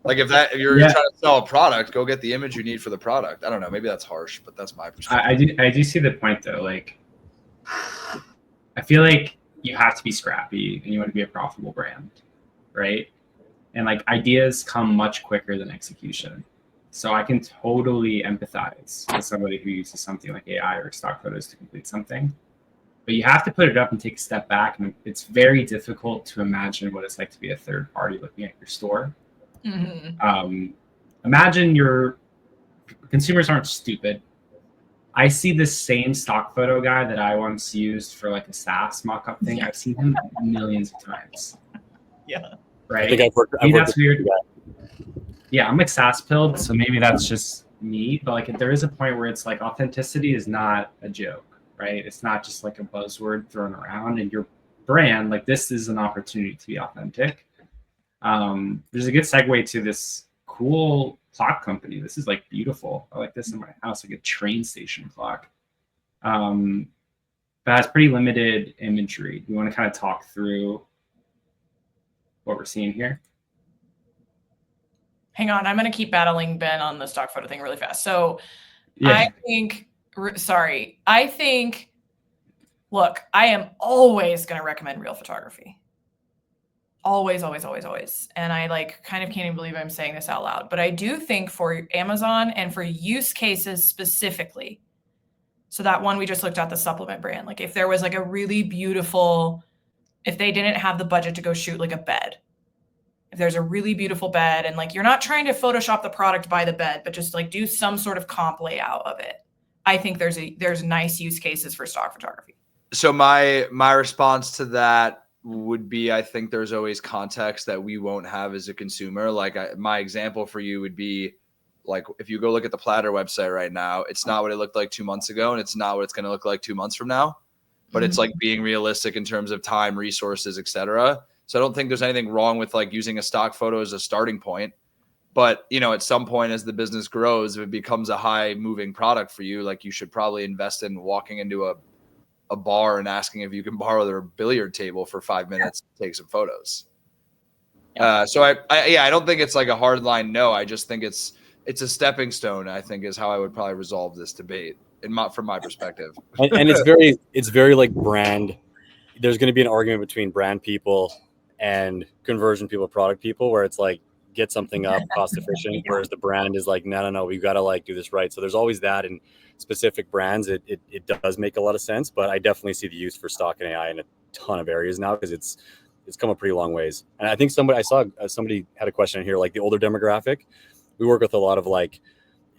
Like if you're trying to sell a product, go get the image you need for the product. I don't know, maybe that's harsh, but that's my perspective. I do see the point though. Like, I feel like you have to be scrappy and you want to be a profitable brand, right? And like ideas come much quicker than execution. So I can totally empathize with somebody who uses something like AI or stock photos to complete something. But you have to put it up and take a step back. And it's very difficult to imagine what it's like to be a third party looking at your store. Mm-hmm. Imagine your consumers aren't stupid. I see the same stock photo guy that I once used for like a SaaS mock-up thing. I've seen him millions of times. Yeah. Right. I think I've worked that's weird. Yeah, I'm like SaaS pilled, so maybe that's just me. But like, there is a point where it's like authenticity is not a joke, right? It's not just like a buzzword thrown around. And your brand, like this, is an opportunity to be authentic. There's a good segue to this cool clock company. This is like beautiful. I like this in my house, like a train station clock. But has pretty limited imagery. You want to kind of talk through what we're seeing here? Hang on, I'm going to keep battling Ben on the stock photo thing really fast. So Yeah. I think, look, I am always going to recommend real photography. Always, always, always, always. And I like kind of can't even believe I'm saying this out loud, but I do think for Amazon and for use cases specifically, so that one we just looked at, the supplement brand, like if there was like a really beautiful, if they didn't have the budget to go shoot like a bed, if there's a really beautiful bed and like you're not trying to Photoshop the product by the bed, but just like do some sort of comp layout of it, I think there's nice use cases for stock photography. So my response to that would be, I think there's always context that we won't have as a consumer. Like my example for you would be like, if you go look at the Platter website right now, it's not what it looked like 2 months ago. And it's not what it's going to look like 2 months from now, but it's like being realistic in terms of time, resources, etc. So I don't think there's anything wrong with like using a stock photo as a starting point, but you know, at some point as the business grows, if it becomes a high moving product for you, like you should probably invest in walking into a bar and asking if you can borrow their billiard table for 5 minutes to take some photos. So I don't think it's like a hard line. No, I just think it's a stepping stone, I think, is how I would probably resolve this debate from my perspective. And it's very like brand. There's going to be an argument between brand people and conversion people, product people, where it's like, get something up cost efficient, whereas the brand is like, no, we've got to like do this right. So there's always that in specific brands. It does make a lot of sense, but I definitely see the use for stock and AI in a ton of areas now, because it's come a pretty long ways. And I think somebody had a question here, like the older demographic. We work with a lot of like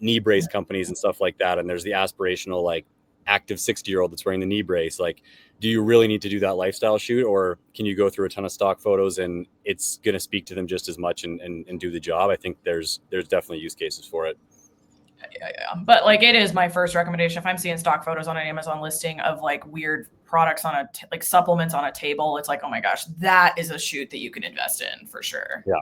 knee brace companies and stuff like that. And there's the aspirational, like active 60-year-old that's wearing the knee brace. Like, do you really need to do that lifestyle shoot, or can you go through a ton of stock photos and it's going to speak to them just as much and do the job? I think there's definitely use cases for it. Yeah. But like, it is my first recommendation. If I'm seeing stock photos on an Amazon listing of like weird products on like supplements on a table, it's like, oh my gosh, that is a shoot that you can invest in for sure. Yeah.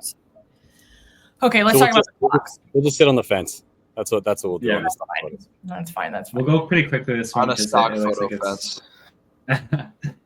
Okay, let's talk about the clocks. We'll just sit on the fence. That's what we'll do. Yeah, on the stock photos. That's fine. We'll go pretty quickly this one. On a stock photo fence.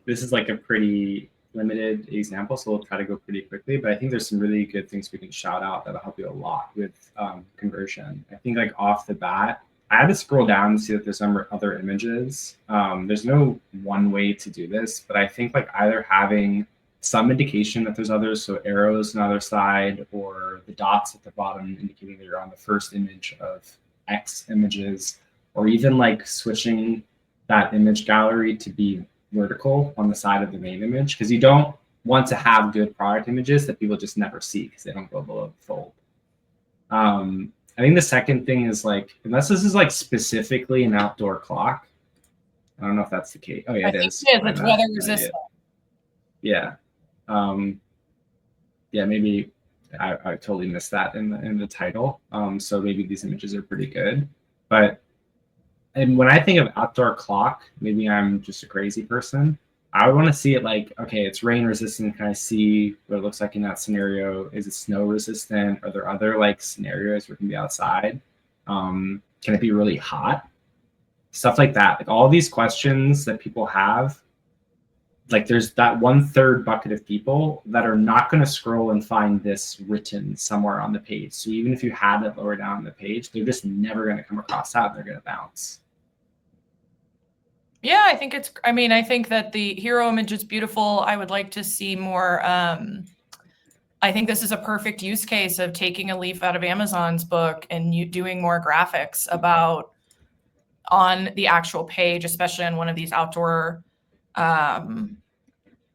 This is like a pretty limited example, so we'll try to go pretty quickly. But I think there's some really good things we can shout out that'll help you a lot with conversion. I think like off the bat, I had to scroll down to see that there's some other images. There's no one way to do this, but I think like either having some indication that there's others, so arrows on the other side, or the dots at the bottom indicating that you're on the first image of X images, or even like switching that image gallery to be vertical on the side of the main image, because you don't want to have good product images that people just never see because they don't go below the fold. I think the second thing is like, unless this is like specifically an outdoor clock, I don't know if that's the case. Oh yeah, it is. It's weather resistant. Yeah. Yeah, maybe I totally missed that in the title. So maybe these images are pretty good. And when I think of outdoor clock, maybe I'm just a crazy person. I would want to see it like, okay, it's rain resistant. Can I see what it looks like in that scenario? Is it snow resistant? Are there other like scenarios where it can be outside? Can it be really hot? Stuff like that. Like all these questions that people have, like there's that 1/3 bucket of people that are not going to scroll and find this written somewhere on the page. So even if you had it lower down on the page, they're just never going to come across that. They're going to bounce. Yeah, I think I think that the hero image is beautiful. I would like to see more. I think this is a perfect use case of taking a leaf out of Amazon's book and you doing more graphics about on the actual page, especially on one of these outdoor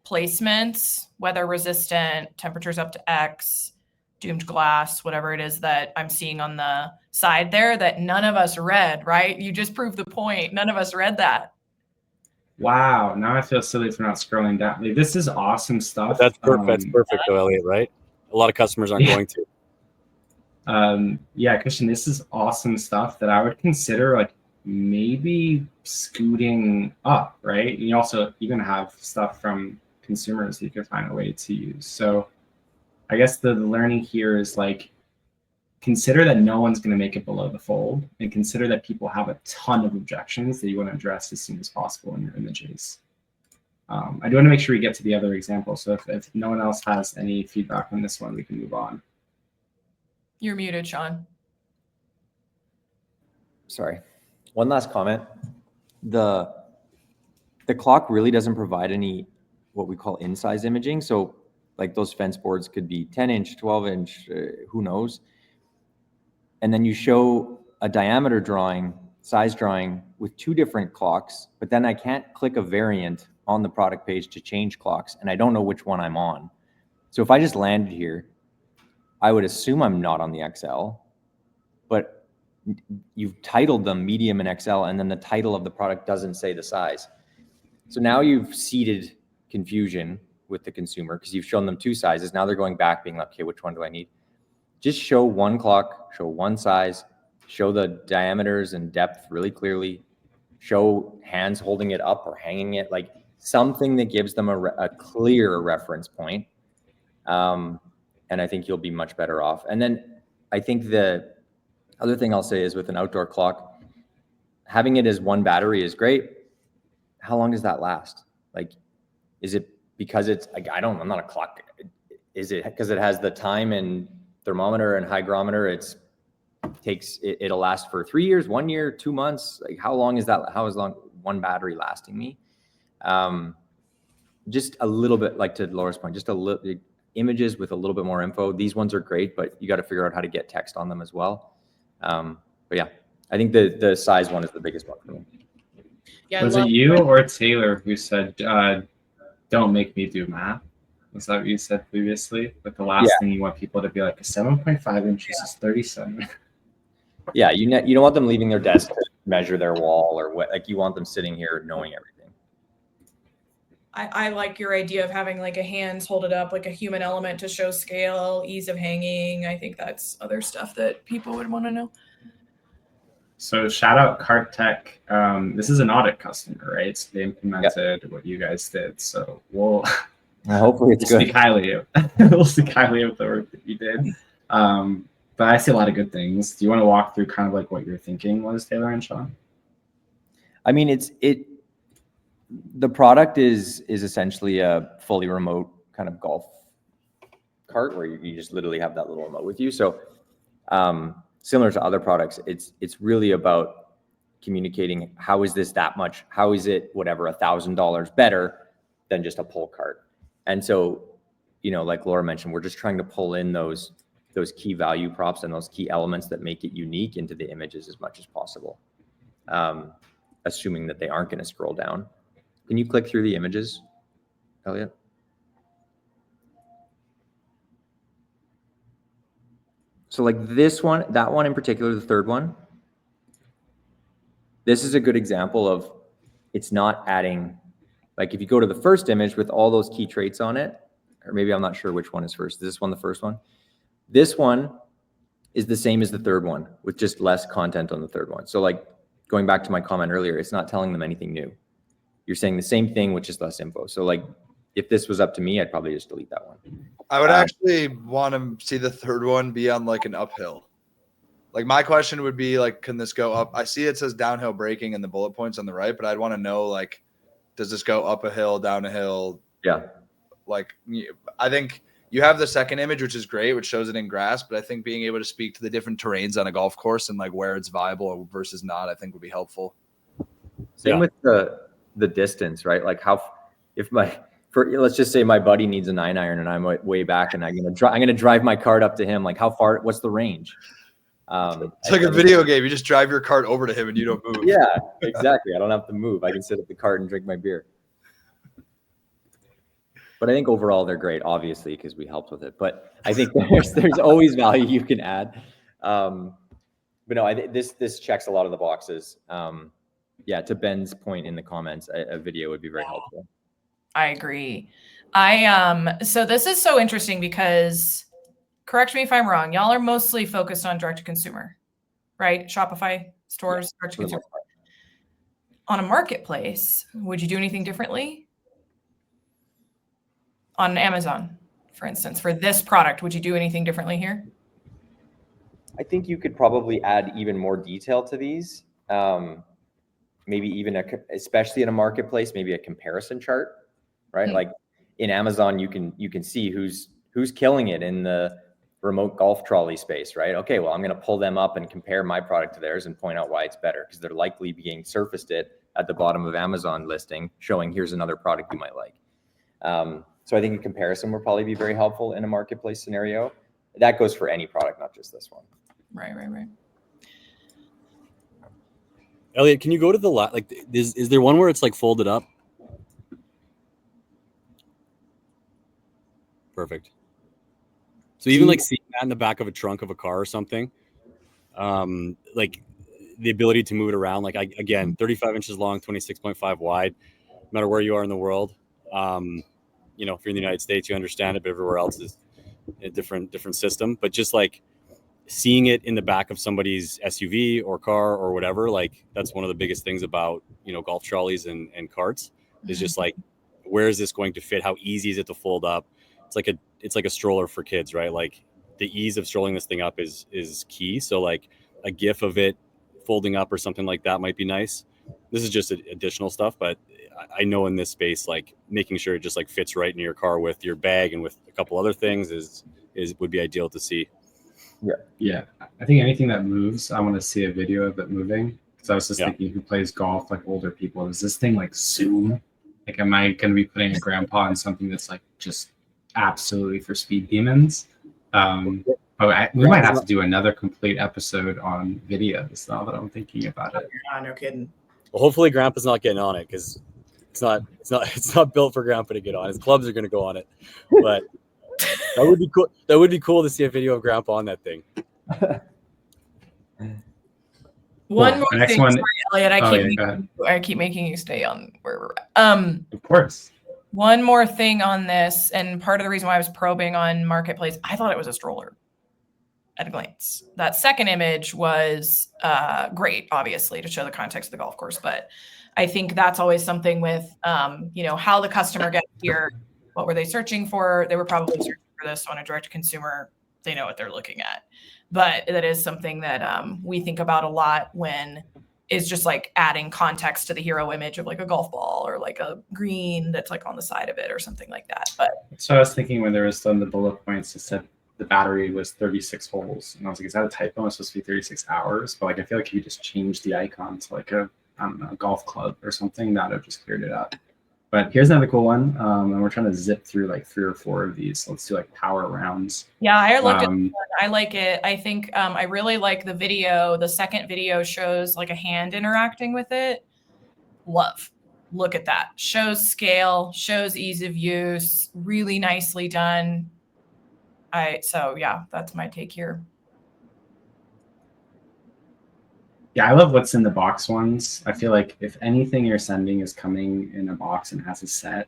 placements, weather resistant, temperatures up to X, doomed glass, whatever it is that I'm seeing on the side there that none of us read, right? You just proved the point. None of us read that. Wow, now I feel silly for not scrolling down. Like, this is awesome stuff. That's perfect though, Elliot, right? A lot of customers aren't going to. Yeah, Christian, this is awesome stuff that I would consider like maybe scooting up, right? You also even have stuff from consumers that you can find a way to use. So I guess the learning here is like, consider that no one's going to make it below the fold, and consider that people have a ton of objections that you want to address as soon as possible in your images. I do want to make sure we get to the other example. So if no one else has any feedback on this one, we can move on. You're muted, Shaun. Sorry. One last comment. The clock really doesn't provide any what we call in-size imaging. So like those fence boards could be 10-inch, 12-inch, who knows. And then you show a diameter drawing, size drawing with 2 different clocks, but then I can't click a variant on the product page to change clocks, and I don't know which one I'm on. So if I just landed here, I would assume I'm not on the XL, but you've titled them medium and XL, and then the title of the product doesn't say the size. So now you've seeded confusion with the consumer because you've shown them 2 sizes. Now they're going back being like, okay, which one do I need? Just show 1 clock, show 1 size, show the diameters and depth really clearly, show hands holding it up or hanging it, like something that gives them a clear reference point. And I think you'll be much better off. And then I think the other thing I'll say is with an outdoor clock, having it as 1 battery is great. How long does that last? Like, is it because it's like, I'm not a clock. Is it because it has the time and thermometer and hygrometer? It'll last for 3 years, 1 year, 2 months. Like how long is that? How is long 1 battery lasting me? Just a little bit, like to Laura's point, just a little images with a little bit more info. These ones are great, but you got to figure out how to get text on them as well. But yeah, I think the size one is the biggest one for me. Yeah, was it you or Taylor who said, don't make me do math? Was that what you said previously? But the last thing you want people to be like, 7.5 inches is 37. Yeah, you don't want them leaving their desk to measure their wall or what. Like you want them sitting here knowing everything. I like your idea of having like a hands hold it up, like a human element to show scale, ease of hanging. I think that's other stuff that people would want to know. So shout out Cart Tech. This is an audit customer, right? So they implemented what you guys did. So hopefully it's good. Speak highly of we'll speak highly of the work that you did. But I see a lot of good things. Do you want to walk through kind of like what your thinking was, Taylor and Shaun? I mean, the product is essentially a fully remote kind of golf cart where you just literally have that little remote with you. So similar to other products, it's really about communicating how is this that much, how is it whatever $1,000 better than just a pull cart. And so, like Laura mentioned, we're just trying to pull in those key value props and those key elements that make it unique into the images as much as possible, assuming that they aren't going to scroll down. Can you click through the images, Elliot? So like this one, that one in particular, the third one, this is a good example of it's not adding, like if you go to the first image with all those key traits on it, or maybe I'm not sure which one is first. Is this one the first one? This one is the same as the third one with just less content on the third one. So like going back to my comment earlier, it's not telling them anything new. You're saying the same thing with just less info. So like if this was up to me, I'd probably just delete that one. I would actually want to see the third one be on like an uphill. Like my question would be like, can this go up? I see it says downhill braking and the bullet points on the right, but I'd want to know like, does this go up a hill, down a hill? Yeah. Like I think you have the second image, which is great, which shows it in grass, but I think being able to speak to the different terrains on a golf course and like where it's viable versus not, I think would be helpful. Same with the distance, right? Like how, if let's just say my buddy needs a 9-iron and I'm way back and I'm gonna drive my cart up to him. Like how far? What's the range? It's like a video game. You just drive your cart over to him and you don't move. Yeah, exactly. I don't have to move. I can sit at the cart and drink my beer. But I think overall they're great, obviously, because we helped with it. But I think there's always value you can add. But no, this checks a lot of the boxes. Yeah, to Ben's point in the comments, a video would be very helpful. I agree. So this is so interesting because, correct me if I'm wrong, y'all are mostly focused on direct to consumer, right? Shopify stores, direct to consumer. On a marketplace, would you do anything differently? On Amazon, for instance, for this product, would you do anything differently here? I think you could probably add even more detail to these. Maybe even especially in a marketplace, maybe a comparison chart, right? Like in Amazon, you can see who's killing it in the remote golf trolley space, right? Okay, well, I'm going to pull them up and compare my product to theirs and point out why it's better because they're likely being surfaced it at the bottom of Amazon listing, showing here's another product you might like. So I think a comparison would probably be very helpful in a marketplace scenario. That goes for any product, not just this one. Right. Elliot, can you go to the like? Is there one where it's like folded up? Perfect. So even like seeing that in the back of a trunk of a car or something, like the ability to move it around, like again, 35 inches long, 26.5 wide, no matter where you are in the world. You know, if you're in the United States, you understand it, but everywhere else is a different system. But just like seeing it in the back of somebody's SUV or car or whatever, like that's one of the biggest things about, you know, golf trolleys and carts is just like, where is this going to fit? How easy is it to fold up? It's like a stroller for kids, right? Like the ease of strolling this thing up is key. So like a GIF of it folding up or something like that might be nice. This is just additional stuff, but I know in this space, like making sure it just like fits right in your car with your bag and with a couple other things would be ideal to see. Yeah. I think anything that moves, I want to see a video of it moving. Because I was just thinking, who plays golf, like older people, is this thing like Zoom? Like, am I going to be putting a grandpa on something that's like just absolutely for speed demons? But we might have to do another complete episode on videos now that I'm thinking about it. No kidding. Well, hopefully Grandpa's not getting on it because it's not built for Grandpa to get on. His clubs are going to go on it, but that would be cool. That would be cool to see a video of Grandpa on that thing. One more thing, one, sorry, Elliot. I keep making you stay on where we're at. Of course. One more thing on this, and part of the reason why I was probing on Marketplace, I thought it was a stroller at a glance. That second image was great, obviously, to show the context of the golf course. But I think that's always something with, how the customer gets here. What were they searching for? They were probably searching for this on a direct to consumer. They know what they're looking at. But that is something that we think about a lot when is just like adding context to the hero image of like a golf ball or like a green that's like on the side of it or something like that. But so I was thinking when there was some of the bullet points that said the battery was 36 holes. And I was like, is that a typo? It's supposed to be 36 hours. But like, I feel like if you just change the icon to like a golf club or something, that would have just cleared it up. But here's another cool one. And we're trying to zip through like 3 or 4 of these. So let's do like power rounds. Yeah, I looked at it. I like it. I think I really like the video. The second video shows like a hand interacting with it. Love. look at that. Shows scale, shows ease of use, really nicely done. So yeah, that's my take here. Yeah, I love what's in the box ones. I feel like if anything you're sending is coming in a box and has a set,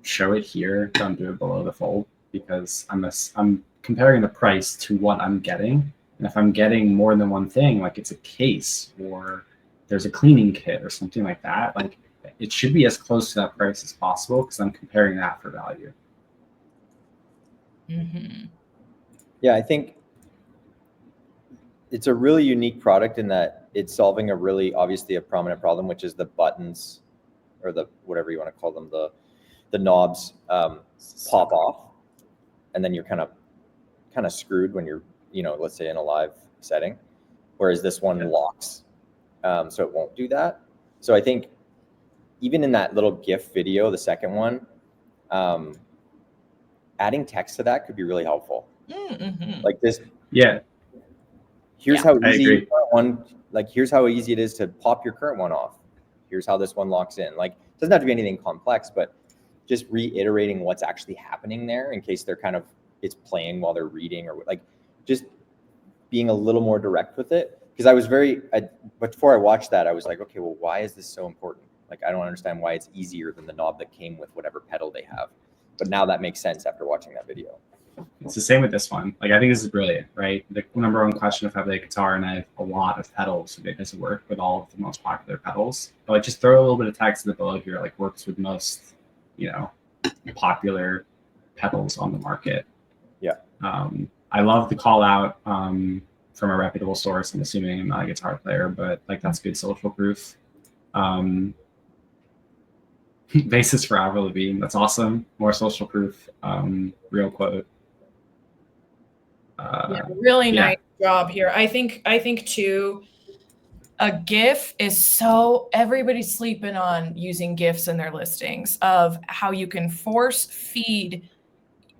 show it here. Don't do it below the fold, because I'm comparing the price to what I'm getting. And if I'm getting more than one thing, like it's a case or there's a cleaning kit or something like that, like it should be as close to that price as possible, because I'm comparing that for value. Mm-hmm. Yeah, I think it's a really unique product in that it's solving a really obviously a prominent problem, which is the buttons, or the whatever you want to call them, the knobs pop off, and then you're kind of screwed when you're, let's say in a live setting, whereas this one locks, so it won't do that. So I think even in that little GIF video, the second one, adding text to that could be really helpful. Mm-hmm. Like this. Yeah. Here's how I easy agree. here's how easy it is to pop your current one off. Here's how this one locks in. Like, it doesn't have to be anything complex, but just reiterating what's actually happening there in case they're it's playing while they're reading, or like just being a little more direct with it. Because I was but before I watched that, I was like, okay, well, why is this so important? Like, I don't understand why it's easier than the knob that came with whatever pedal they have. But now that makes sense after watching that video. It's the same with this one. Like, I think this is brilliant, right? The number one question, if I play guitar and I have a lot of pedals, it doesn't work with all of the most popular pedals. But like, just throw a little bit of text in the below here, like works with most, popular pedals on the market. Yeah. I love the call out from a reputable source. I'm assuming I'm not a guitar player, but like that's good social proof. Basis for Avril Lavigne. That's awesome. More social proof. Real quote. Really nice job here. I think too, a GIF is so, everybody's sleeping on using GIFs in their listings, of how you can force feed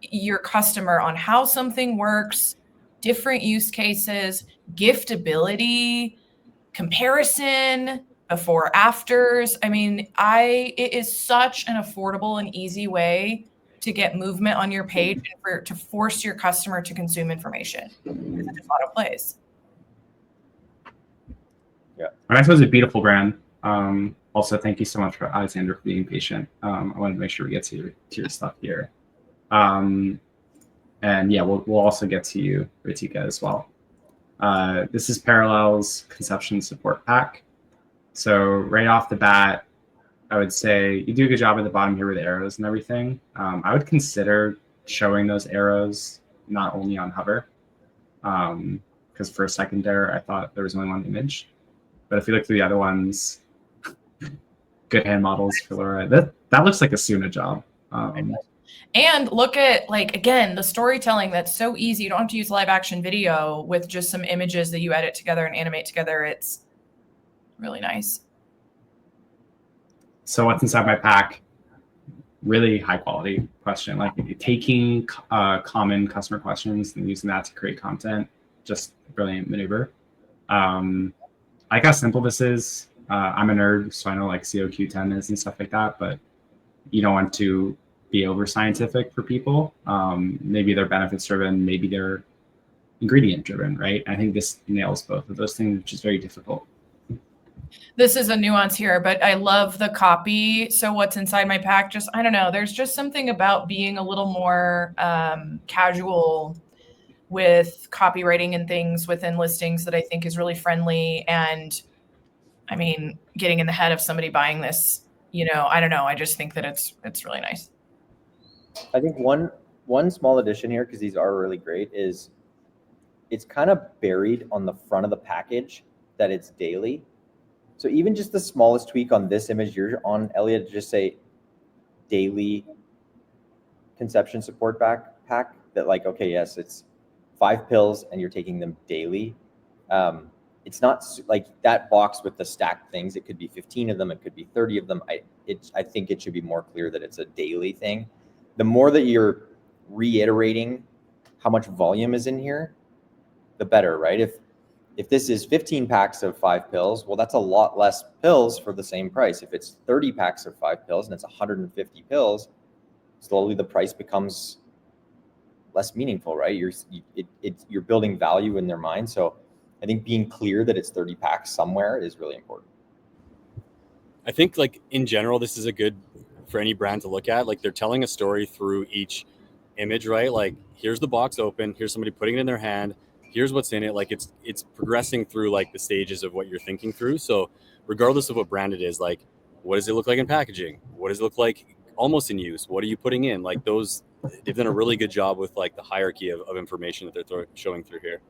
your customer on how something works, different use cases, giftability, comparison, before afters. I mean, it is such an affordable and easy way to get movement on your page and to force your customer to consume information. It just auto plays. Yeah. And I suppose a beautiful brand. Also, thank you so much for Alexander for being patient. I wanted to make sure we get to your stuff here. And yeah, we'll also get to you, Ritika, as well. This is Parallel's Conception Support Pack. So right off the bat, I would say you do a good job at the bottom here with arrows and everything. I would consider showing those arrows not only on hover, because for a second there, I thought there was only one image. But if you look through the other ones, good hand models for Laura. That looks like a Soona job. And look at, like, again, the storytelling that's so easy. You don't have to use live action video with just some images that you edit together and animate together. It's really nice. So what's inside my pack? Really high quality question. Like taking common customer questions and using that to create content. Just brilliant maneuver. I like how simple this is. I'm a nerd, so I know like COQ10 is and stuff like that, but you don't want to be over scientific for people. Maybe they're benefits driven, maybe they're ingredient driven, right? I think this nails both of those things, which is very difficult. This is a nuance here, but I love the copy. So what's inside my pack? Just, I don't know. There's just something about being a little more casual with copywriting and things within listings that I think is really friendly. And I mean, getting in the head of somebody buying this, I don't know. I just think that it's really nice. I think one small addition here, because these are really great, is it's kind of buried on the front of the package that it's daily. So even just the smallest tweak on this image you're on, Elliot, just say daily conception support pack, that like, okay, yes, it's 5 pills and you're taking them daily. It's not like that box with the stacked things. It could be 15 of them. It could be 30 of them. I think it should be more clear that it's a daily thing. The more that you're reiterating how much volume is in here, the better, right? If this is 15 packs of 5 pills, well, that's a lot less pills for the same price. If it's 30 packs of 5 pills and it's 150 pills, slowly the price becomes less meaningful, right? You're building value in their mind. So I think being clear that it's 30 packs somewhere is really important. I think like in general, this is a good for any brand to look at. Like they're telling a story through each image, right? Like here's the box open, here's somebody putting it in their hand, here's what's in it. Like it's progressing through like the stages of what you're thinking through. So regardless of what brand it is, like what does it look like in packaging? What does it look like almost in use? What are you putting in? Like those, they've done a really good job with like the hierarchy of information that they're showing through here.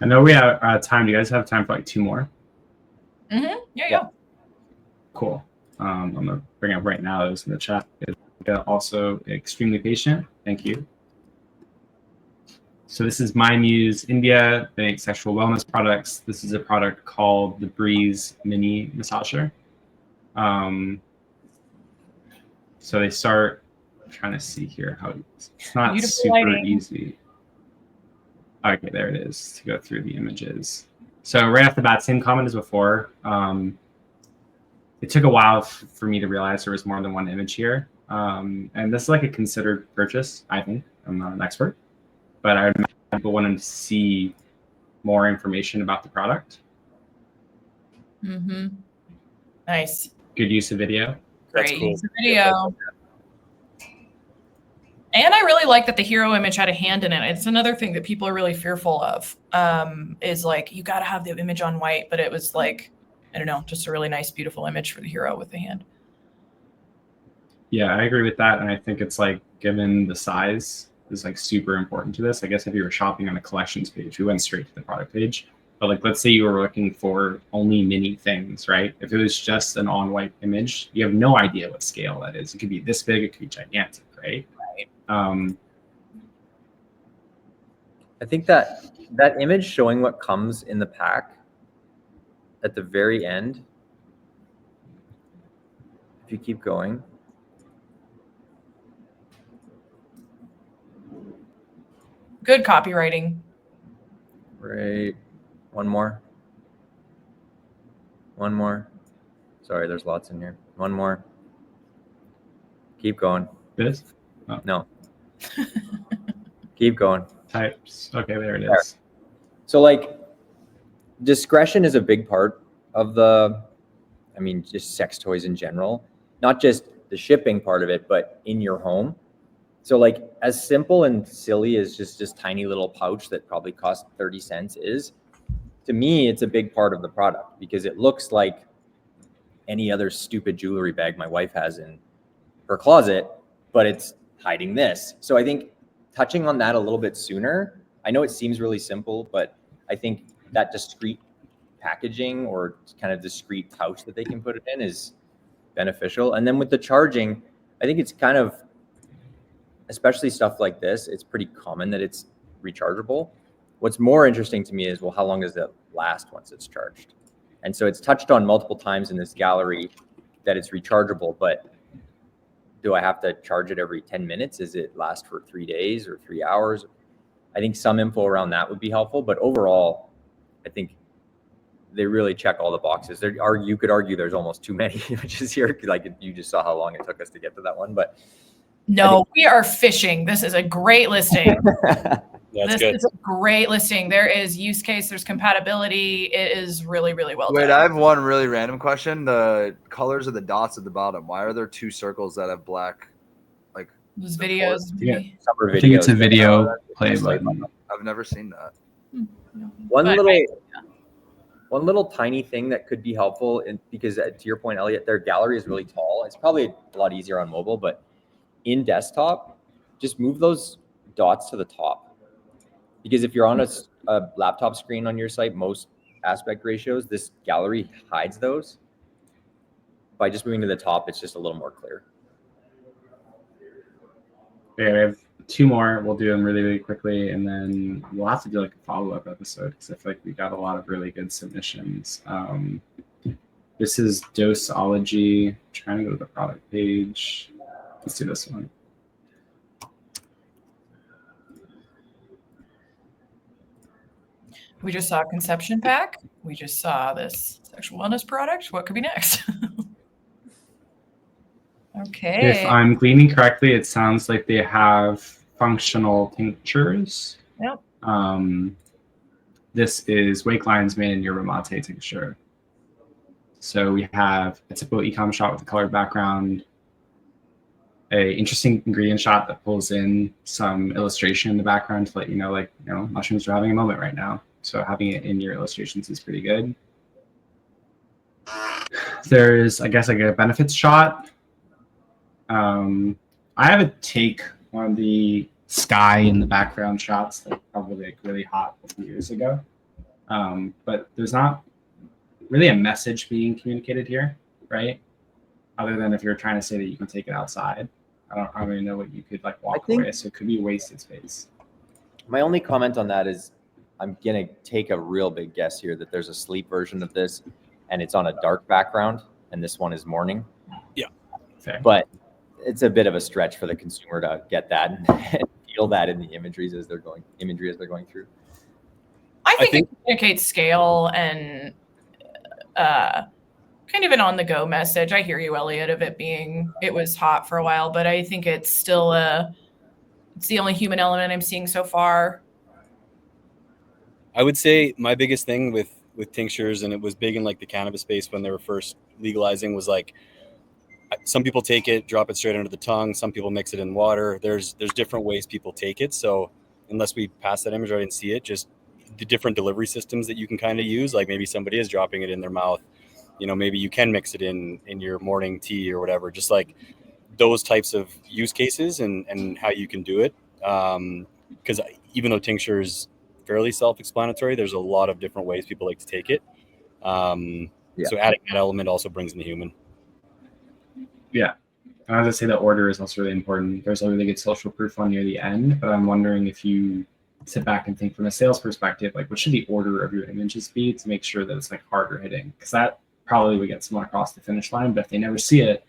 I know we have time. Do you guys have time for like 2 more? Yeah. Cool. I'm going to bring up right now those in the chat. Also extremely patient. Thank you. So this is My Muse India. They make sexual wellness products. This is a product called the Breeze Mini Massager. So they start, I'm trying to see here how it's not Beautiful super lighting. easy. Okay, there it is to go through the images. So right off the bat, same comment as before. It took a while for me to realize there was more than one image here. And this is like a considered purchase, I think. I'm not an expert, but I imagine people wanted to see more information about the product. Nice. Good use of video. Great That's cool. use of video. And I really like that the hero image had a hand in it. It's another thing that people are really fearful of, is like, you got to have the image on white, but it was like, I don't know, just a really nice, beautiful image for the hero with the hand. Yeah, I agree with that. And I think it's like, given the size is like super important to this. I guess if you were shopping on a collections page, we went straight to the product page. But like, let's say you were looking for only mini things, right? If it was just an on-white image, you have no idea what scale that is. It could be this big, it could be gigantic, right? I think that image showing what comes in the pack at the very end, if you keep going, Good copywriting. right, one more. Sorry, there's lots in here. One more. Keep going. This? No. Keep going. Types. Okay, there it is. So like discretion is a big part of just sex toys in general, not just the shipping part of it, but in your home. So like as simple and silly as just this tiny little pouch that probably costs 30 cents is, to me, it's a big part of the product because it looks like any other stupid jewelry bag my wife has in her closet, but it's hiding this. So I think touching on that a little bit sooner, I know it seems really simple, but I think that discreet packaging or kind of discreet pouch that they can put it in is beneficial. And then with the charging, I think it's kind of, especially stuff like this, it's pretty common that it's rechargeable. What's more interesting to me is, well, how long does it last once it's charged? And so it's touched on multiple times in this gallery that it's rechargeable, but do I have to charge it every 10 minutes? Does it last for 3 days or 3 hours? I think some info around that would be helpful, but overall, I think they really check all the boxes. You could argue there's almost too many images here. Like you just saw how long it took us to get to that one, but No, we are fishing. This is a great listing. That's This good. is a great listing. There is use case, there's compatibility. It is really, really well Wait, done. I have one really random question. The colors of the dots at the bottom. Why are there 2 circles that have black? Like Those videos. Yeah. maybe. summer I think it's a videos. video play button. I've never seen that. One But little tiny thing that could be helpful, because to your point, Elliot, their gallery is really tall. It's probably a lot easier on mobile, but in desktop, just move those dots to the top. Because if you're on a laptop screen on your site, most aspect ratios, this gallery hides those. By just moving to the top, it's just a little more clear. Okay, we have 2 more. We'll do them really, really quickly, and then we'll have to do like a follow-up episode because I feel like we got a lot of really good submissions. This is Dosology. I'm trying to go to the product page. Let's do this one. We just saw a conception pack. We just saw this sexual wellness product. What could be next? Okay. If I'm gleaning correctly, it sounds like they have functional tinctures. Yep. This is Wake Lion's Mane Yerba Mate tincture. So we have a typical e-com shot with a colored background, a interesting ingredient shot that pulls in some illustration in the background to let you know, like, mushrooms are having a moment right now. So having it in your illustrations is pretty good. There's, I guess, like a benefits shot. I have a take on the sky in the background shots that probably like really hot a few years ago. But there's not really a message being communicated here, right? Other than if you're trying to say that you can take it outside. I don't really know what you could like walk away. So it could be wasted space. My only comment on that is I'm going to take a real big guess here that there's a sleep version of this and it's on a dark background and this one is morning. Yeah. Fair. But it's a bit of a stretch for the consumer to get that and feel that in the imagery as they're going through. I think it communicates scale and kind of an on-the-go message. I hear you, Elliot, of it was hot for a while, but I think it's still it's the only human element I'm seeing so far. I would say my biggest thing with tinctures, and it was big in like the cannabis space when they were first legalizing, was like some people take it, drop it straight under the tongue. Some people mix it in water. There's different ways people take it. So unless we pass that image, I didn't see it. Just the different delivery systems that you can kind of use. Like maybe somebody is dropping it in their mouth. Maybe you can mix it in your morning tea or whatever. Just like those types of use cases and how you can do it. Because even though tincture is fairly self-explanatory, there's a lot of different ways people like to take it. So adding that element also brings in the human. Yeah. And as I say, the order is also really important. There's a really good social proof one near the end, but I'm wondering if you sit back and think from a sales perspective, like what should the order of your images be to make sure that it's like harder hitting? Because that probably would get someone across the finish line, but if they never see it,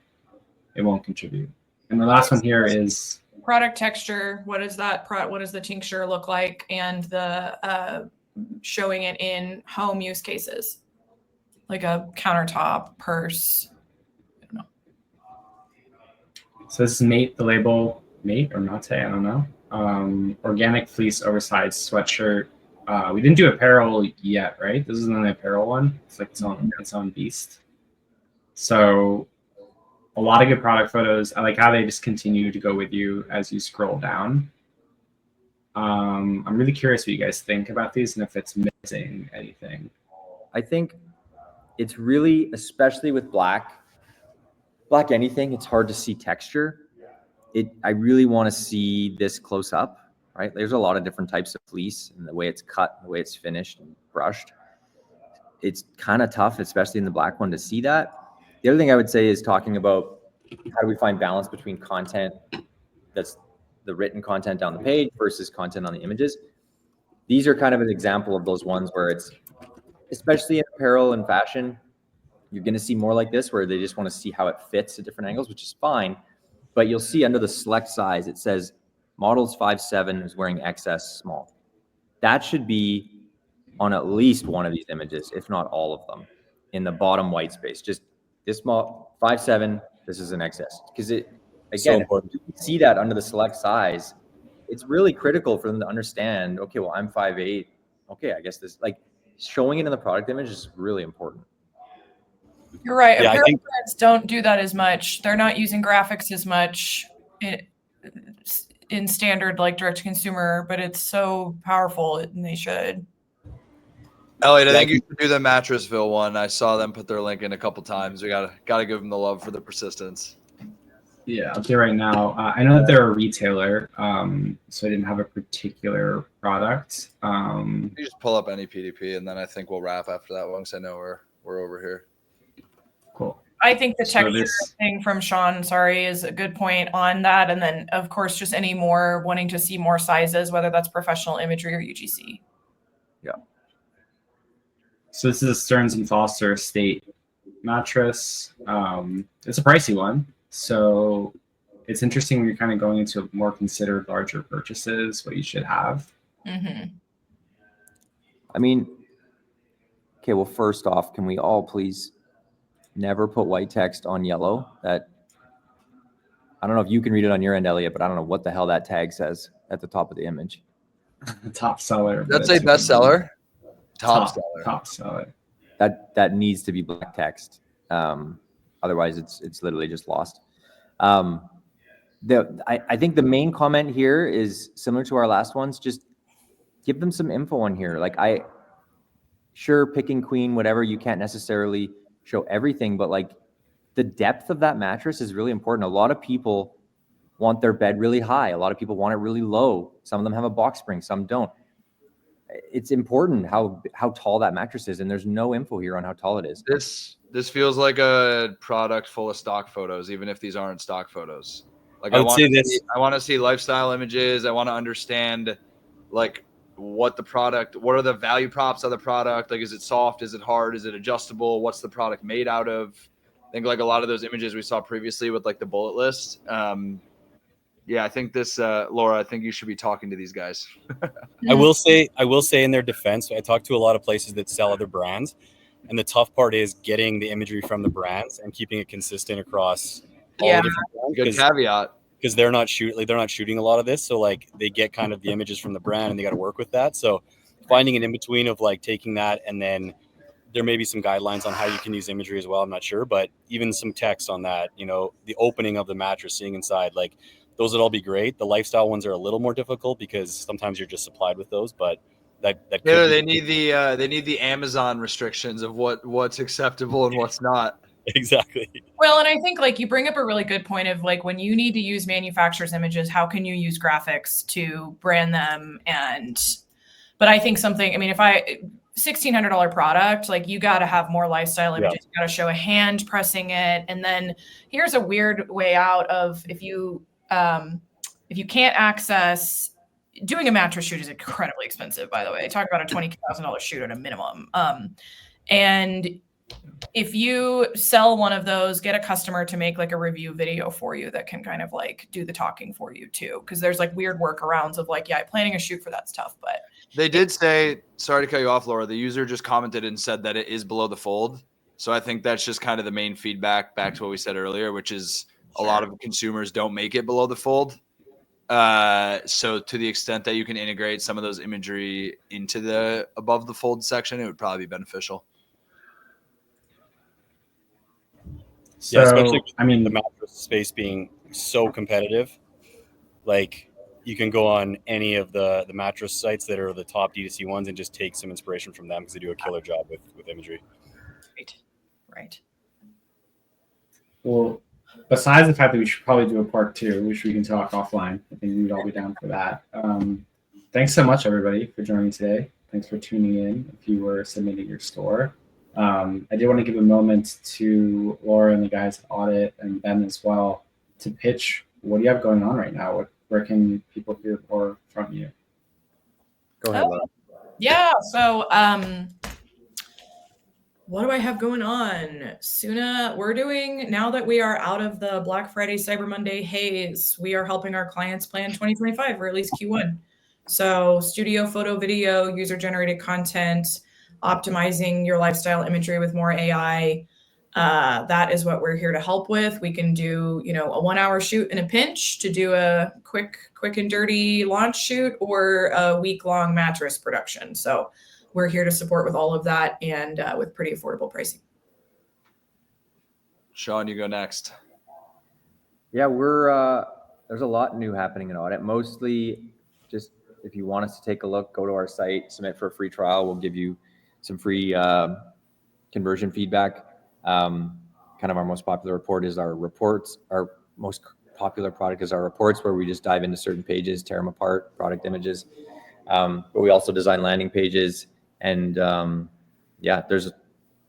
it won't contribute. And the last one here is product texture. What does the tincture look like? And the showing it in home use cases, like a countertop, purse. So this is Mate, the label Mate or Mate, I don't know. Organic fleece oversized sweatshirt. We didn't do apparel yet, right? This isn't an apparel one. It's like its own beast. So a lot of good product photos. I like how they just continue to go with you as you scroll down. I'm really curious what you guys think about these and if it's missing anything. I think it's really, especially with black anything, it's hard to see texture. I really want to see this close up, right? There's a lot of different types of fleece and the way it's cut, the way it's finished and brushed. It's kind of tough, especially in the black one, to see that. The other thing I would say is talking about how do we find balance between content that's the written content down the page versus content on the images. These are kind of an example of those ones where it's, especially in apparel and fashion, you're going to see more like this where they just want to see how it fits at different angles, which is fine. But you'll see under the select size, it says models 5'7" is wearing XS small. That should be on at least one of these images, if not all of them, in the bottom white space. Just this small, 5'7", this is an XS. Because it, again, so if you see that under the select size, it's really critical for them to understand, okay, well, I'm 5'8". Okay, I guess this, like, showing it in the product image is really important. You're right. Yeah, apparel brands don't do that as much. They're not using graphics as much in standard like direct to consumer, but it's so powerful and they should. Elliot, I think you should do the Mattressville one. I saw them put their link in a couple times. We gotta give them the love for the persistence. Yeah, I'll do it right now. I know that they're a retailer, so I didn't have a particular product. You just pull up any PDP, and then I think we'll wrap after that one because I know we're over here. Cool. I think the texture thing from Shaun, is a good point on that. And then, of course, just any more wanting to see more sizes, whether that's professional imagery or UGC. Yeah. So this is a Stearns & Foster Estate mattress. It's a pricey one. So it's interesting when you're kind of going into more considered larger purchases, what you should have. Mm-hmm. I mean, okay, well, first off, can we all please never put white text on yellow? That, I don't know if you can read it on your end, Elliot, but I don't know what the hell that tag says at the top of the image. Top seller. That's a bestseller. Top seller. Top seller. That needs to be black text. Otherwise, it's literally just lost. I think the main comment here is similar to our last ones. Just give them some info on here. Like, sure, picking queen, whatever, you can't necessarily show everything, but like the depth of that mattress is really important. A lot of people want their bed really high. A lot of people want it really low. Some of them have a box spring, some don't. It's important how tall that mattress is, and there's no info here on how tall it is. This feels like a product full of stock photos, even if these aren't stock photos. Like, I want to see lifestyle images. I want to understand, like, what are the value props of the product? Like, is it soft? Is it hard? Is it adjustable? What's the product made out of? I think like a lot of those images we saw previously with like the bullet list. Yeah, I think this, Laura, I think you should be talking to these guys. I will say in their defense, I talked to a lot of places that sell other brands, and the tough part is getting the imagery from the brands and keeping it consistent across all the different brands. Good caveat. Because they're not shooting a lot of this, so like they get kind of the images from the brand and they got to work with that. So finding an in between of like taking that, and then there may be some guidelines on how you can use imagery as well. I'm not sure, but even some text on that, the opening of the mattress, seeing inside, like those would all be great. The lifestyle ones are a little more difficult because sometimes you're just supplied with those, but they need the Amazon restrictions of what's acceptable and what's not. Exactly. Well, and I think like you bring up a really good point of like when you need to use manufacturers' images, how can you use graphics to brand them? But I think if $1,600 product, like you got to have more lifestyle images. You got to show a hand pressing it, and then here's a weird way out of if you can't access. Doing a mattress shoot is incredibly expensive, by the way. Talk about a $20,000 shoot at a minimum. And if you sell one of those, get a customer to make like a review video for you that can kind of like do the talking for you too. Cause there's like weird workarounds of like, planning a shoot for that stuff. But they did say, sorry to cut you off, Laura, the user just commented and said that it is below the fold. So I think that's just kind of the main feedback back to what we said earlier, which is a lot of consumers don't make it below the fold. So to the extent that you can integrate some of those imagery into the above the fold section, it would probably be beneficial. So, especially the mattress space being so competitive. Like you can go on any of the mattress sites that are the top D2C ones and just take some inspiration from them because they do a killer job with imagery. Right. Well, besides the fact that we should probably do a part 2, which we can talk offline, I think we'd all be down for that. Thanks so much, everybody, for joining today. Thanks for tuning in if you were submitting your store. I did want to give a moment to Laura and the guys at Audit and Ben as well to pitch what do you have going on right now? Where can people hear more from you? Go ahead, Laura. Yeah. So, what do I have going on? Soona, we're doing, now that we are out of the Black Friday, Cyber Monday haze, we are helping our clients plan 2025 or at least Q1. So studio, photo, video, user-generated content, optimizing your lifestyle imagery with more AI. That is what we're here to help with. We can do, a 1-hour shoot in a pinch to do a quick and dirty launch shoot or a week-long mattress production. So we're here to support with all of that and with pretty affordable pricing. Shaun, you go next. Yeah, there's a lot new happening in Audit. Mostly just if you want us to take a look, go to our site, submit for a free trial. We'll give you some free conversion feedback. Kind of our most popular report is our reports. Our most popular product is our reports, where we just dive into certain pages, tear them apart, product images. But we also design landing pages. And there's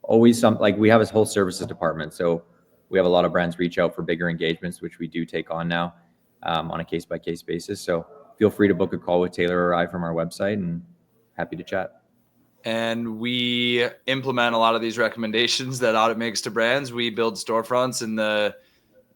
always we have a whole services department. So we have a lot of brands reach out for bigger engagements, which we do take on now on a case-by-case basis. So feel free to book a call with Taylor or I from our website, and happy to chat. And we implement a lot of these recommendations that Audit makes to brands. We build storefronts, and the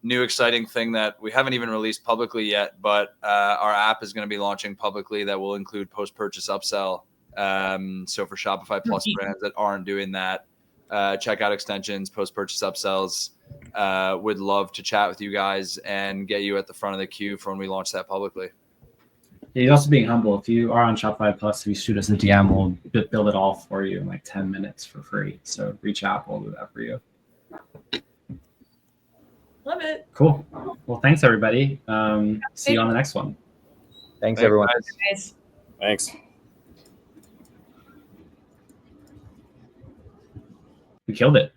new exciting thing that we haven't even released publicly yet, but our app is going to be launching publicly that will include post-purchase upsell So for Shopify Plus brands that aren't doing that, checkout extensions, post-purchase upsells, would love to chat with you guys and get you at the front of the queue for when we launch that publicly. Yeah, he's also being humble. If you are on Shopify Plus, if you shoot us a DM, we'll build it all for you in like 10 minutes for free. So reach out, we'll do that for you. Love it. Cool. Well, thanks everybody. See you on the next one. Thanks everyone. Guys. Thanks. We killed it.